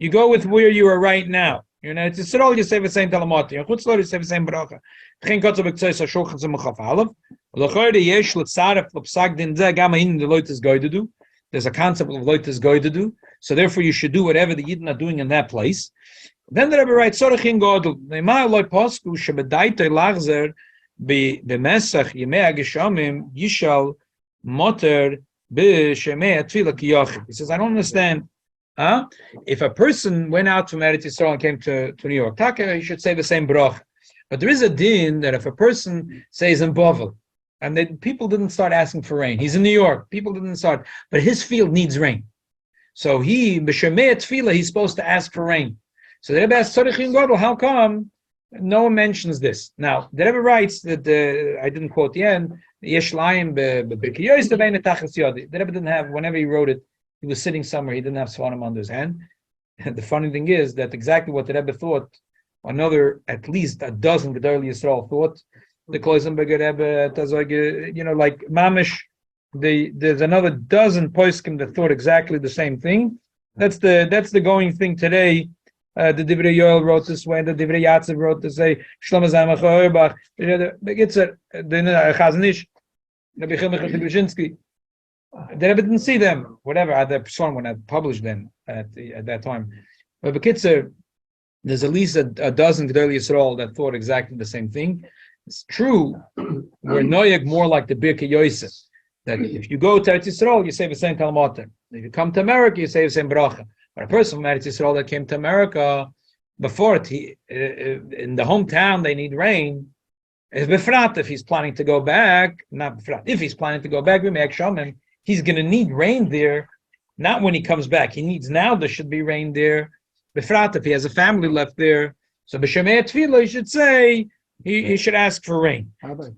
go with where you are right now. You're in Eretz Yisrael, you say the same Tal UMatar. You're in Chutz la'aretz, you say the same bracha. Chen kotzah b'ktzos hashulchan z'machaf alav. L'chayre yesh l'tzaref l'psak din zeh gama in the loit is going to do. There's a concept of loit is going to do. So therefore you should do whatever the Yidden are doing in that place. Then the Rebbe writes, Sorachin Godel, Ne'ma loy posku shebedaitoi lachzer b'mesach yemei hageshamim yishal moter b'shemei tefillah ki yachid. He says, I don't understand. If a person went out from Eretz Yisroel and came to New York, Taka, he should say the same bracha. But there is a din that if a person says in Bovel, and then people didn't start asking for rain. He's in New York. People didn't start, but his field needs rain. So he, b'shemei tefillah, he's supposed to ask for rain. So the Rebbe asks, how come no one mentions this? Now, the Rebbe writes that, I didn't quote the end, Yesh Layim b'Birkei Yosef bein Tachas Yodi. The Rebbe didn't have, whenever he wrote it, he was sitting somewhere, he didn't have Sfarim under his hand. And the funny thing is that exactly what the Rebbe thought, another, at least a dozen Gedolei Yisrael thought, the Kloisenberger Rebbe, like Mamish, there's another dozen poskim that thought exactly the same thing. That's the going thing today. The Divrei Yoel wrote this way, the Divrei Yatziv wrote this way, Shlomo Zalman Auerbach, the Chazanish, the Bechilmich Brzezinski. The Rebbe didn't see them, whatever, at the Psalm when I published them at that time. But Bekitzer, there's at least a dozen Gedolei Yisrael that thought exactly the same thing. It's true, we're noyeg more like the Birkei Yosef, that if you go to Eretz Yisrael, you say the same Tal UMatar. If you come to America, you say the same bracha. But a person from Eretz Yisrael that came to America, before it, in the hometown, they need rain. It's befrat if he's planning to go back, not befrat. If he's planning to go back, we make Shomim, he's going to need rain there, not when he comes back. He needs now, there should be rain there. Befrat if he has a family left there. So b'shemei tefillah, he should say, he should ask for rain. Rabbi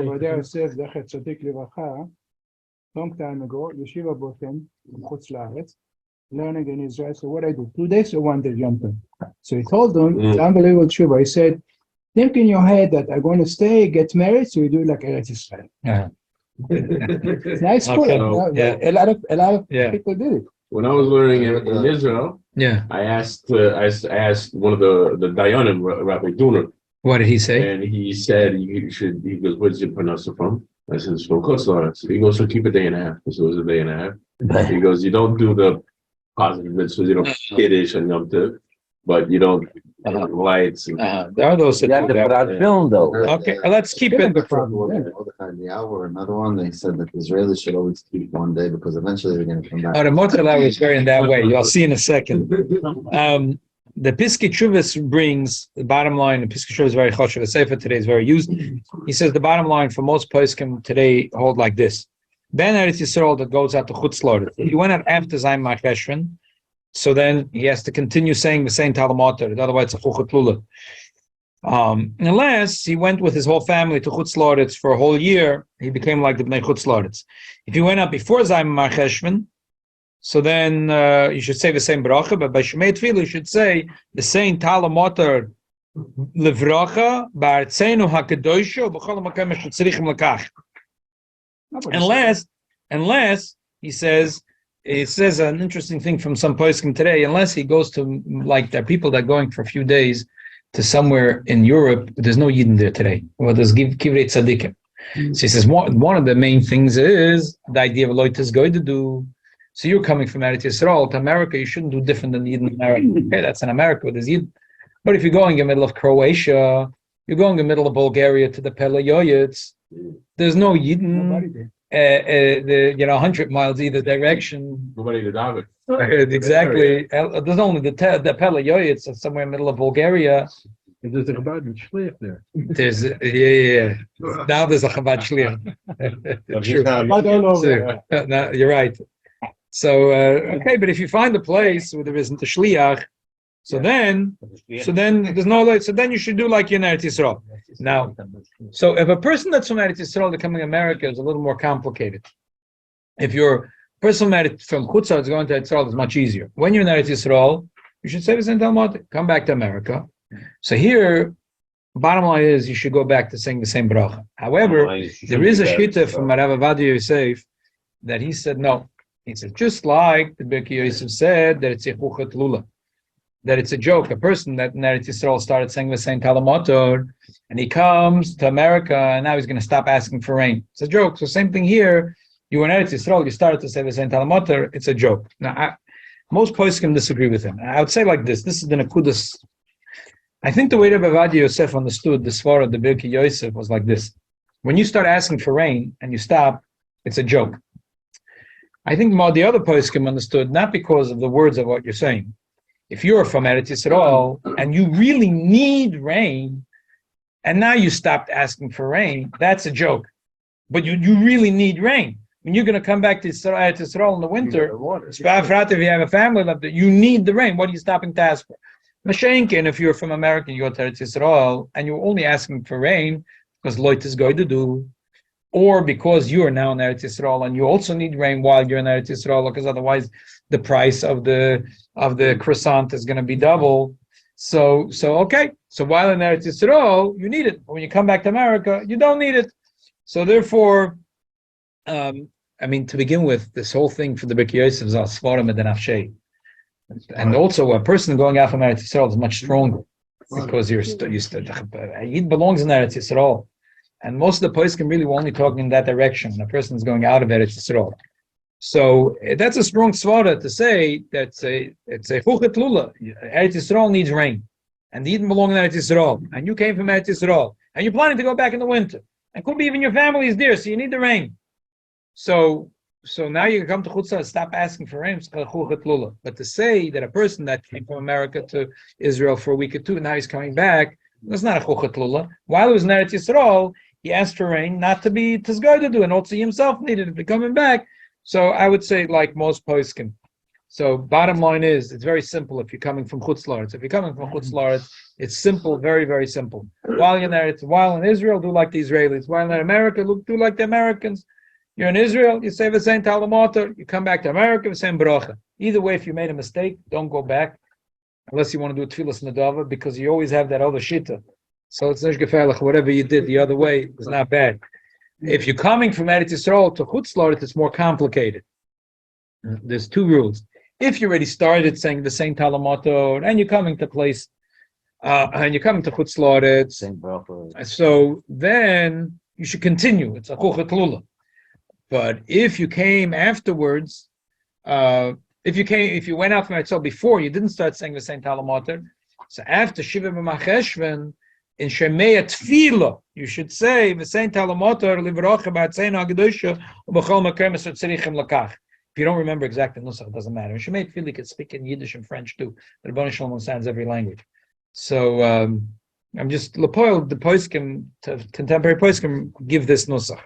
Yosef, Zecher Tzadik Livracha, long time ago, Yeshiva brought him from Chutz La'aretz, learning in Israel. So what I do, 2 days or 1 day jumping. So he told them, it's unbelievable tshuva. He said, think in your head that I'm going to stay, get married, so you do it like Eretz Yisrael. It's nice school. Okay. A lot of people did it. When I was learning in Israel, I asked one of the Dayanim, Rabbi Duner. What did he say? And he said he goes, where's your parnasa from? I said, it's from Kollel. He goes, so keep a day and a half. So it was a day and a half. He goes, you don't do the positive mitzvahs, you don't kiddush and Yom Tov, but you don't have lights. And, there are those that to put out film though. Okay, let's keep it. The hour, another one, they said that the Israelis should always keep 1 day because eventually they're going to come back. The Motzoi is very in that way. You'll see in a second. The Piskei Teshuvos brings the bottom line. The Piskei Teshuvos is very choshev. The Sefer today is very used. He says the bottom line for most poskim today hold like this: Ben Eretz Yisrael that goes out to Chutz La'aretz. He went out after Zayim Cheshvan, so then he has to continue saying the same Tal UMatar. Otherwise, it's a chuchat lula. Unless he went with his whole family to Chutz La'aretz for a whole year, he became like the Bnei Chutz La'aretz. If he went out before Zayim Cheshvan, so then you should say the same bracha, but by Shemei Tefillah you should say the same Tal UMatar Livracha Ba'artzenu HaKadoshah B'chol Makom Asher Tzrichim Lakach. Unless he says, it says an interesting thing from some poskim today. Unless he goes to, like, there are people that are going for a few days to somewhere in Europe, there's no Yidden there today. Well, there's Kivrei Tzadikim. So he says one of the main things is the idea of Loit is going to do. So you're coming from Eretz Yisrael to America, you shouldn't do different than Yidden in America. Okay, that's in America, there's Yidden. But if you're going in the middle of Croatia, you're going in the middle of Bulgaria to the Peleyoyets, there's no Yidden. 100 miles either direction. Nobody to David. Exactly. There's only the Peleyoyets somewhere in the middle of Bulgaria. There's a Chabad Shliach there. There's now there's a Chabad Shliach. No, you're right. So okay, but if you find a place where there isn't a Shliach, so then there's no light. So then you should do like in Eretz Yisroel. Now, so if a person that's from Eretz Yisroel becoming America is a little more complicated. If you're a person from Chutz La'aretz going to Eretz Yisrael is much easier. When you're in Eretz Yisrael, you should say the same Tal UMatar, come back to America. So here, bottom line is you should go back to saying the same bracha. However, there is a shita from Rav Ovadia Yosef that he said no. He said just like the Birkei Yosef said that it's a chuchat lula, that it's a joke. A person that in Eretz Yisrael started saying the same Tal UMatar, and he comes to America and now he's going to stop asking for rain. It's a joke. So same thing here. You in Eretz Yisrael, you started to say the same Tal UMatar. It's a joke. Now, most poskim disagree with him. I would say like this. This is the Nakudas. I think the way Rav Ovadia Yosef understood the svara of the Birkei Yosef was like this. When you start asking for rain and you stop, It's a joke. I think more the other poskim understood, not because of the words of what you're saying. If you're from Eretz Yisroel and you really need rain, and now you stopped asking for rain, that's a joke. But you really need rain. When you're going to come back to Eretz Yisroel in the winter, if you have a family left there, you need the rain. What are you stopping to ask for? Mashenkin, if you're from America, you go to Eretz Yisroel, and you're only asking for rain because Loit is going to do, or because you are now in Eretz Yisroel and you also need rain while you're in Eretz Yisroel, because otherwise the price of the croissant is going to be double. So okay. So while in Eretz Yisroel, you need it. But when you come back to America, you don't need it. So therefore, to begin with, this whole thing for the Birkei Yosef is Svarim and Afshei. And also, a person going out from Eretz Yisroel is much stronger because Yid belongs in Eretz Yisroel. And most of the poskim really were only talking in that direction. When a person is going out of Eretz Yisroel. So that's a strong svara to say that it's a chuchet lula. Eretz Yisroel needs rain, and the Yidden belong in Eretz Yisroel, and you came from Eretz Yisroel, and you're planning to go back in the winter, and could be even your family is there, so you need the rain. So now you can come to Chutzah, stop asking for rain. It's called chuchet lula. But to say that a person that came from America to Israel for a week or two, and now he's coming back, that's not a chuchet lula. While he was in Eretz Yisroel, he asked for rain, not to be Tizgar to do, and also he himself needed it to coming back. So I would say, like most poskim. So bottom line is, it's very simple. If you're coming from Chutz La'aretz, it's simple, very, very simple. While in Israel, do like the Israelis. While in America, do like the Americans. You're in Israel, you say the same Tal UMatar. You come back to America, the same bracha. Either way, if you made a mistake, don't go back, unless you want to do tefillas nadava, because you always have that other shita. So it's nicht gefährlich. Whatever you did the other way is not bad. If you're coming from Eretz Yisroel to Chutz La'aretz, it's more complicated. There's two rules. If you already started saying the same Tal UMatar and you're coming to place, and you're coming to Chutz La'aretz, so then you should continue. It's a chuchet lula. But if you came afterwards, if you went out from Eretz Yisroel before, you didn't start saying the same Tal UMatar. So after Shiva Cheshvan, in Shemitah Tefillah, you should say the same Tal UMatar livrocha ba'atzeinu hagedusha u'b'chol makom asher tzarichim lakach. If you don't remember exactly nusach, it doesn't matter. In Shemitah Tefillah, you can speak in Yiddish and French too. The Rebbeinu Shalom understands every language. So I'm just lepoil the poskim, contemporary poskim give this nusach.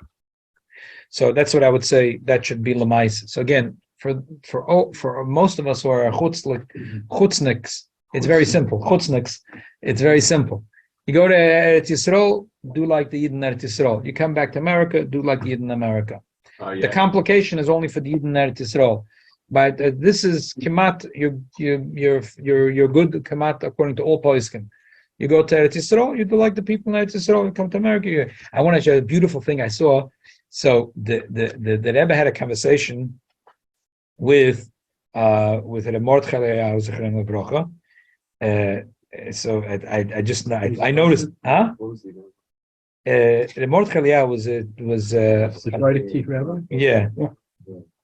So that's what I would say. That should be lemais. So again, for most of us who are chutzniks, it's very simple. Chutzniks, it's very simple. You go to Eretz Yisroel, do like the Yid in Eretz Yisroel. You come back to America, do like the Yid in America. The complication is only for the Yid in Eretz Yisroel. But this is kemat. You're good kemat according to all poskim. You go to Eretz Yisroel, you do like the people in Eretz Yisroel. You come to America. I want to show you a beautiful thing I saw. So the Rebbe had a conversation with the Motzoi Shabbos. So I noticed, huh? The Motzoi Shabbos was Chief Rabbi? Yeah.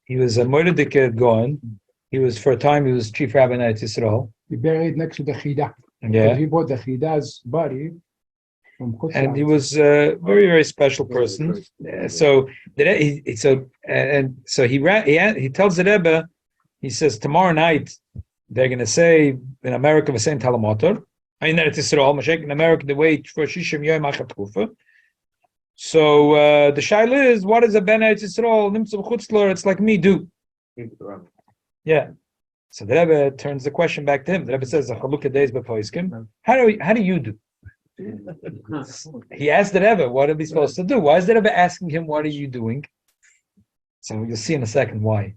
He was a Moededik Gaon. He was, for a time, he was chief rabbi in Eretz Yisroel. He buried next to the Chida. Yeah. He bought the Chida's body from Chutz And he La'aretz. was a very, very special person. So he tells the Rebbe, he says, tomorrow night, they're going to say in America the same Tal UMatar. In Eretz Yisroel, in America, they wait for Shishim Yom Achat Kufa. So the shaila is, what does a Ben Eretz Yisroel, Nimtzum Chutzler, it's like me, do? Yeah. So the Rebbe turns the question back to him. The Rebbe says, Chalukah days before Iskim. How do you do? He asked the Rebbe, what are we supposed to do? Why is the Rebbe asking him, what are you doing? So you'll see in a second why.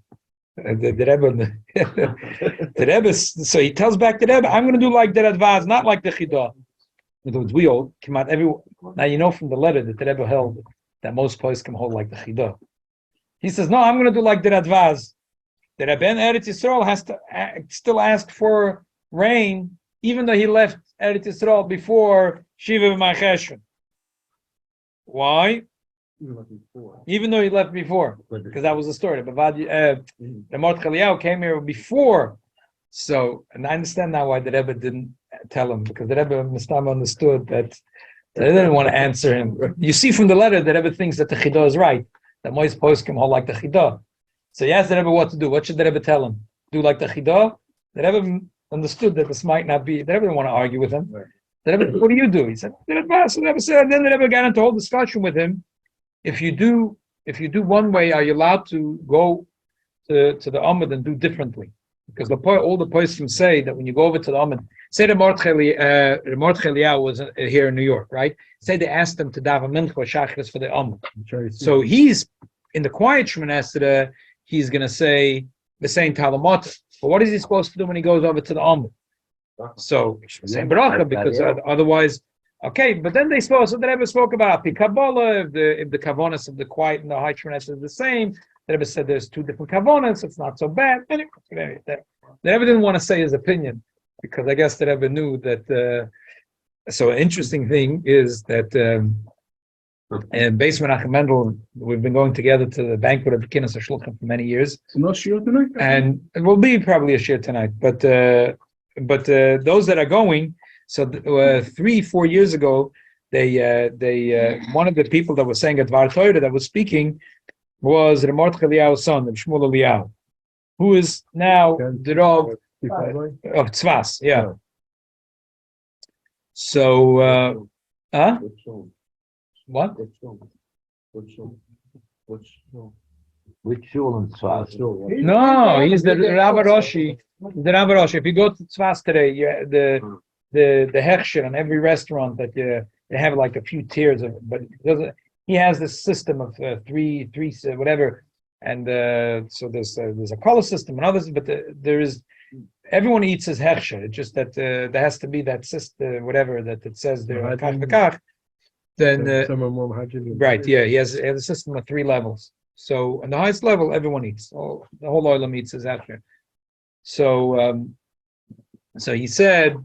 The Rebbe, so he tells back the Rebbe, I'm going to do like the Radvaz, not like the Chidah. We all come out now you know from the letter that the Rebbe held that most places can hold like the Chidah. He says, no, I'm going to do like the Radvaz. The Rebbe in Eretz Yisroel has to still ask for rain, even though he left Eretz Yisroel before Shiva Cheshvan. Why? Even though he left before, because that was the story. The Motzoi came here before. So, and I understand now why the Rebbe didn't tell him, because the Rebbe Mistam understood that they didn't want to answer him. You see from the letter, the Rebbe thinks that the Chidah is right. The most poskim hold like the Chidah. So he asked the Rebbe what to do. What should the Rebbe tell him? Do like the Chidah? The Rebbe understood that this might not be, the Rebbe didn't want to argue with him. The Rebbe, what do you do? He said, the Rebbe said, then the Rebbe got into a whole discussion with him. If you do one way, are you allowed to go to the Amud and do differently? Because all the poskim say that when you go over to the Amud, say the Motzoi was here in New York, right? Say they asked him to daven mincha or shachris for the Amud. So he's in the quiet Shemoneh, he's going to say the same Tal UMatar. But what is he supposed to do when he goes over to the Amud? So say bracha, because otherwise, okay. But then the Rebbe spoke about the Kabbalah, if the kavonas of the quiet and the high Shemoneh is the same. The Rebbe said there's two different kavonas. It's not so bad. Anyway, the Rebbe didn't want to say his opinion because I guess the Rebbe knew that. So an interesting thing is that based on Menachem Mendel, we've been going together to the banquet of the Kinnis HaShulchan for many years. So no shiur tonight? And it will be probably a shiur tonight. But those that are going, so 3-4 years ago, they one of the people that was saying at Dvar Torah that was speaking was the Mordechai Eliyahu's son, the Shmuel Eliyahu, who is now the Rav of Tzvas. Yeah. So, what? Which shul in Tzvas? No, he's the Rav Roshi. The Rav Roshi. If you go to Tzvas today, the hechsher on every restaurant that they have like a few tiers of, but he has this system of three whatever, and so there's a color system and others, but there is everyone eats his hechsher. It's just that there has to be that system, whatever that it says there. Then right, yeah, he has a system of 3 levels. So on the highest level, everyone eats. The whole oilam eats his hechsher. So so he said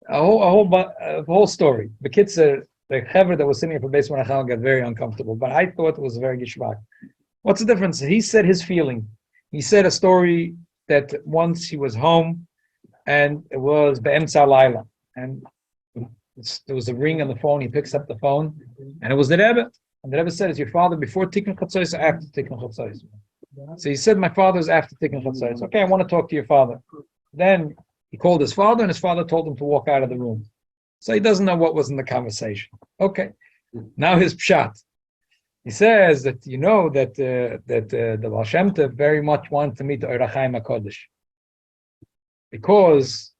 a whole story. The kids the chaver that was sitting for Beis Menachem got very uncomfortable, but I thought it was very gishmak. What's the difference? He said his feeling. He said a story that once he was home, and it was be'emtza layla, and there was a ring on the phone. He picks up the phone, and it was the Rebbe. And the Rebbe said, "Is your father before Tikkun Chatzos or after Tikkun Chatzos?" So he said, "My father's after Tikkun Chatzos." Okay, I want to talk to your father. Then he called his father, and his father told him to walk out of the room. So he doesn't know what was in the conversation. Okay, now his pshat. He says that you know that the Baal Shem Tov very much wanted to meet the Ohr HaChaim HaKodesh because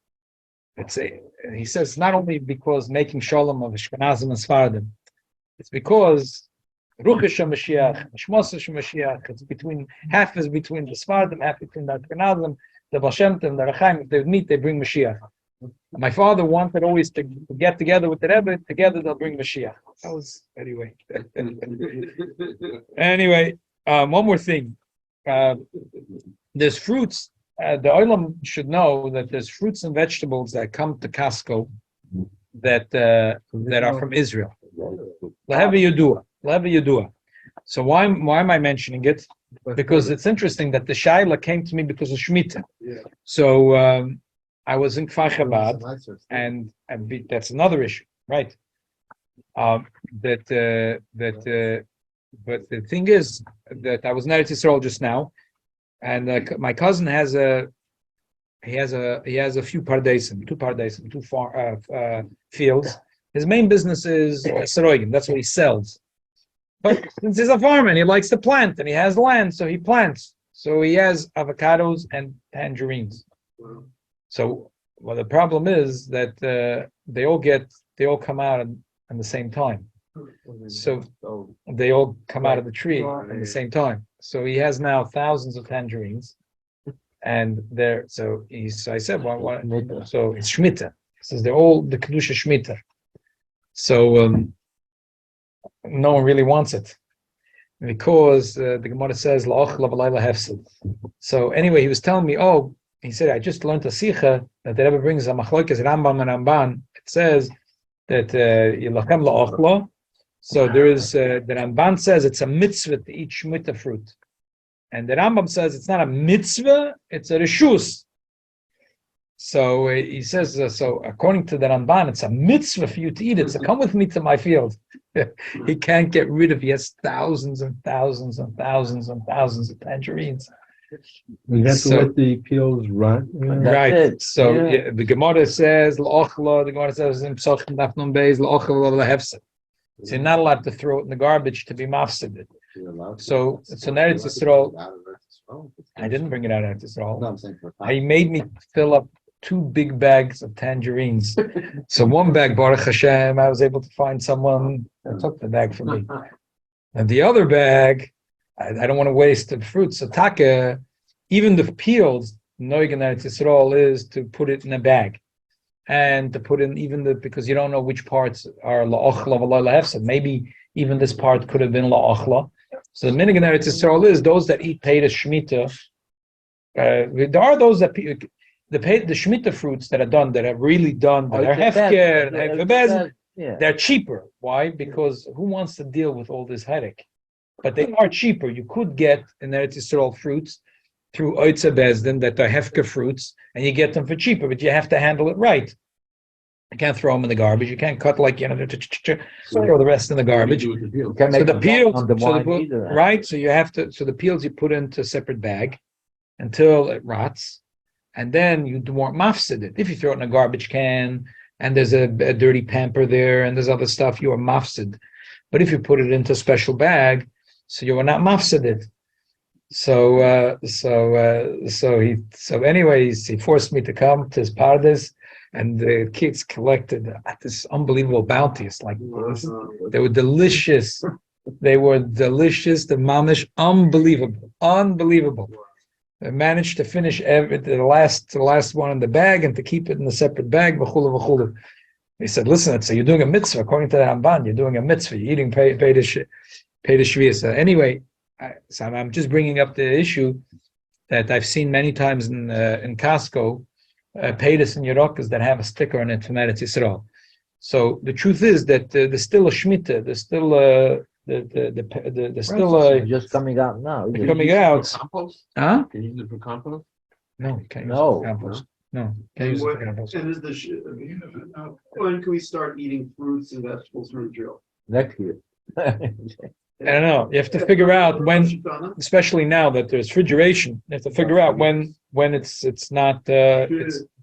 he says not only because making shalom of Ashkenazim and Sfardim, it's because Ruchish HaMashiach, Shmos HaMashiach. It's half is between the Sfardim, half between the Ashkenazim, the Baal Shem Tov, and the Ohr HaChaim. If they meet, they bring Mashiach. My father wanted always to get together with the Rebbe. Together they'll bring Mashiach. That was anyway. Anyway, one more thing. There's fruits. The oilam should know that there's fruits and vegetables that come to Costco that are from Israel. Laheva Yudua. So why am I mentioning it? Because it's interesting that the Shaila came to me because of Shemitah. So I was in Kfar Chabad, and that's another issue, right? But the thing is that I was in Eretz Yisroel just now, and my cousin has a few pardesim, two fields. His main business is seroigim. That's what he sells. But since he's a farmer and he likes to plant and he has land, so he plants. So he has avocados and tangerines. So, the problem is that they all come out at the same time. So they all come out of the tree at the same time. So he has now thousands of tangerines, and so I said, "Why?" So it's Shemitah. He says they're all the kedusha Shemitah. So no one really wants it because the Gemara says la'ochla v'layla hefsed. So anyway, he was telling me, he said, I just learned a sicha that the Rebbe brings a machlokes Rambam and Ramban. It says that yilachem la'ochla. So there is the Ramban says it's a mitzvah to eat Shemitah fruit, and the Rambam says it's not a mitzvah, it's a reshus. So he says, so according to the Ramban, it's a mitzvah for you to eat it. So come with me to my field. He can't get rid of. He has thousands and thousands and thousands and thousands of tangerines. We have to So- let the peels rot. Right. it. So Yeah. the Gemara says, "L'ochla." The Gemara says in Pesachim Daf Nun Beis, "L'ochla l'hefsed." So you're not allowed to throw it in the garbage to be mafsided. So in Eretz Yisroel, I didn't bring it out of Eretz Yisroel. No, I'm saying for. He made me fill up 2 big bags of tangerines. So one bag, Baruch Hashem, I was able to find someone that took the bag from me. And the other bag, I don't want to waste the fruit. So taka, even the peels, noig in Eretz Yisrael is to put it in a bag. And to put in even because you don't know which parts are la'ochla v'lo la'hefsed. Maybe even this part could have been la'ochla. So the minhag in Eretz Yisrael is those that eat Peiros Shemitah. There are those that the Shemitah fruits that are done, that are really done, that are hefker, they're cheaper. Why? Because who wants to deal with all this headache? But they are cheaper. You could get in Eretz Yisrael fruits through Oitza Bezdin that are hefker fruits, and you get them for cheaper, but you have to handle it right. You can't throw them in the garbage. You can't cut like, throw the rest in the garbage. So the peels, right? So you have to, so the peels you put into a separate bag until it rots, and then you want mafsid it. If you throw it in a garbage can, and there's a dirty pamper there, and there's other stuff, you are mafsid. But if you put it into a special bag, so you are not mafsid it. So anyways, he forced me to come to his pardes, and the kids collected this unbelievable bounty. It's like they were delicious. They were delicious. The mamish, unbelievable. I managed to finish the last one in the bag and to keep it in a separate bag. They said, "Listen, so you're doing a mitzvah according to the Ramban. You're doing a mitzvah. You're eating Peiros Shvius." Anyway, so I'm just bringing up the issue that I've seen many times in Costco, Peiros and Yerokas that have a sticker on it from Eretz Yisroel. So the truth is that there's still a Shemitah. There's still there's still Just coming out now. coming out. Compost? Huh? Can you use it for compost? No, you can't use No. it for compost. No, can't And use it what, for compost. and is when can we start eating fruits and vegetables from the drill? Next year. I don't know. You have to figure out when, especially now that there's refrigeration. You have to figure out when it's not.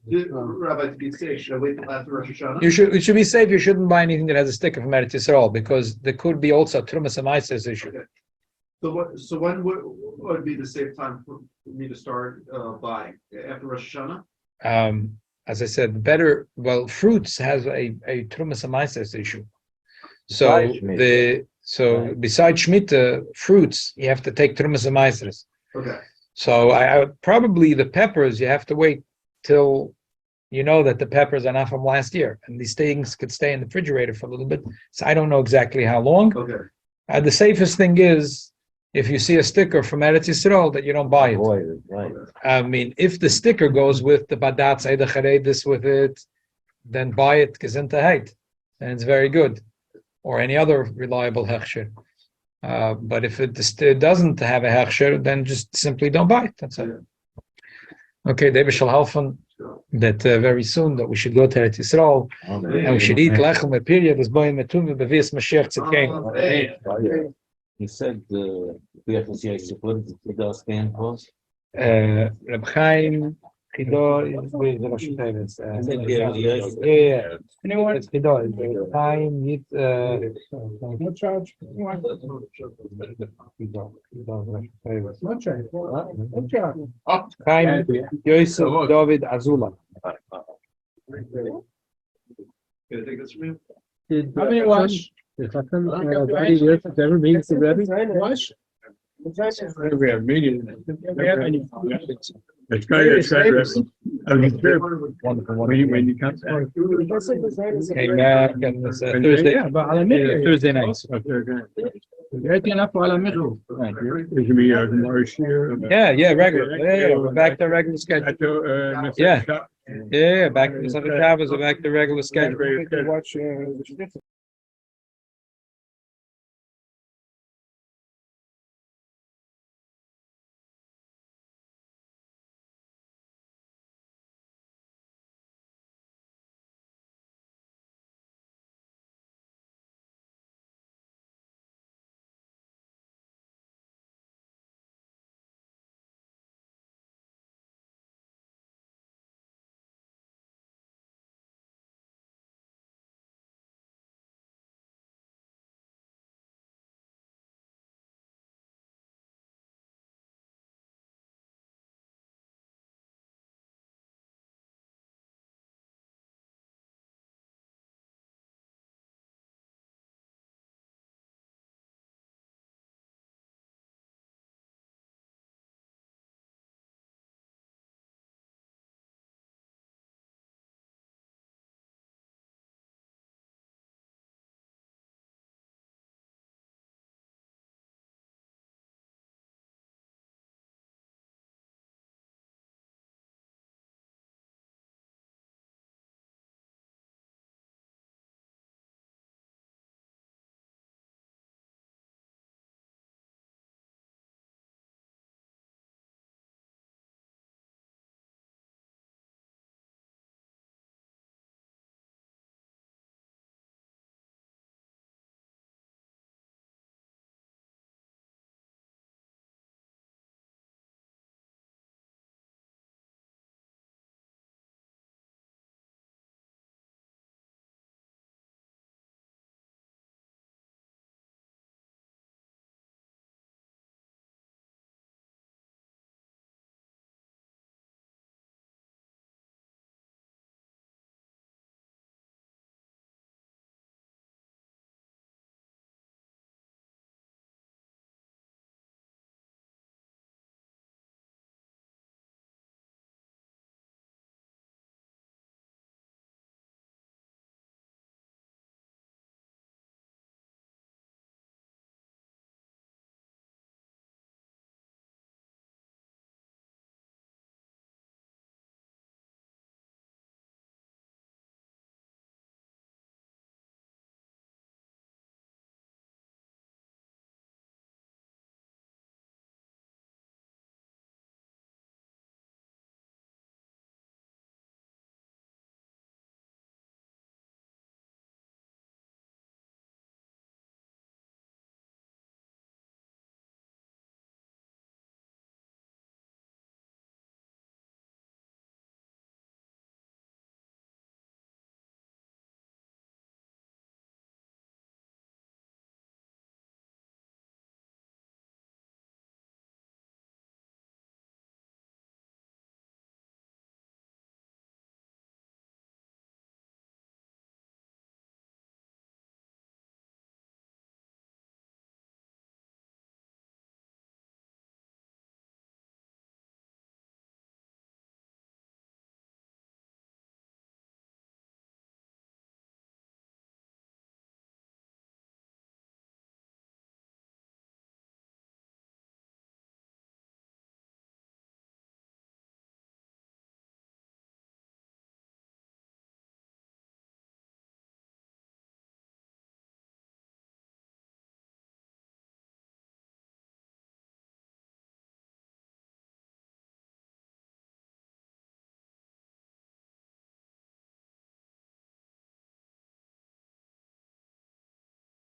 Rabbi, to be safe, should I wait till after Rosh Hashanah? It should be safe. You shouldn't buy anything that has a sticker from Eretz Yisrael because there could be also Trumas Amaises issue. Okay. So when would be the safe time for me to start buying after Rosh Hashanah? As I said, fruits has a Trumas Amaises issue. So Besides Shemitah. besides Shemitah, fruits you have to take Trumas Amaises. Okay. So I would probably the peppers you have to wait till you know that the peppers are not from last year, and these things could stay in the refrigerator for a little bit. So I don't know exactly how long. Okay. The safest thing is if you see a sticker from Eretz Yisrael that you don't buy it. Right. I mean, if the sticker goes with the Badat Seida Charedis with it, then buy it Gesundheit, and it's very good, or any other reliable hechsher. But if it doesn't have a hechsher, then just simply don't buy it. That's it. Okay, David shall helfen that very soon that we should go to Eretz Yisrael and we should eat lechem period as boy metum bevis Mashiach tzedkein. He said we have to see a support to the stand post. Reb Chaim Chido is with the Rosh Hashanah. Yeah. Anyone? It's Chido. Reb Chaim Yit. No charge. No charge. No charge. Chaim Yosef David Azula. Can I take this from you? How many wash? If I come, ever meet the Rebbe? Wash. We have meetings. It's great. It's great. I mean, when you come. Came back and it's Thursday. Yeah, but على مهله. Thursday nights. جايتي نفوا على مهله. It can be March here. Yeah, regular. Yeah, we're back to regular schedule. Yeah, back to Shabbos, we're back to regular schedule. Watch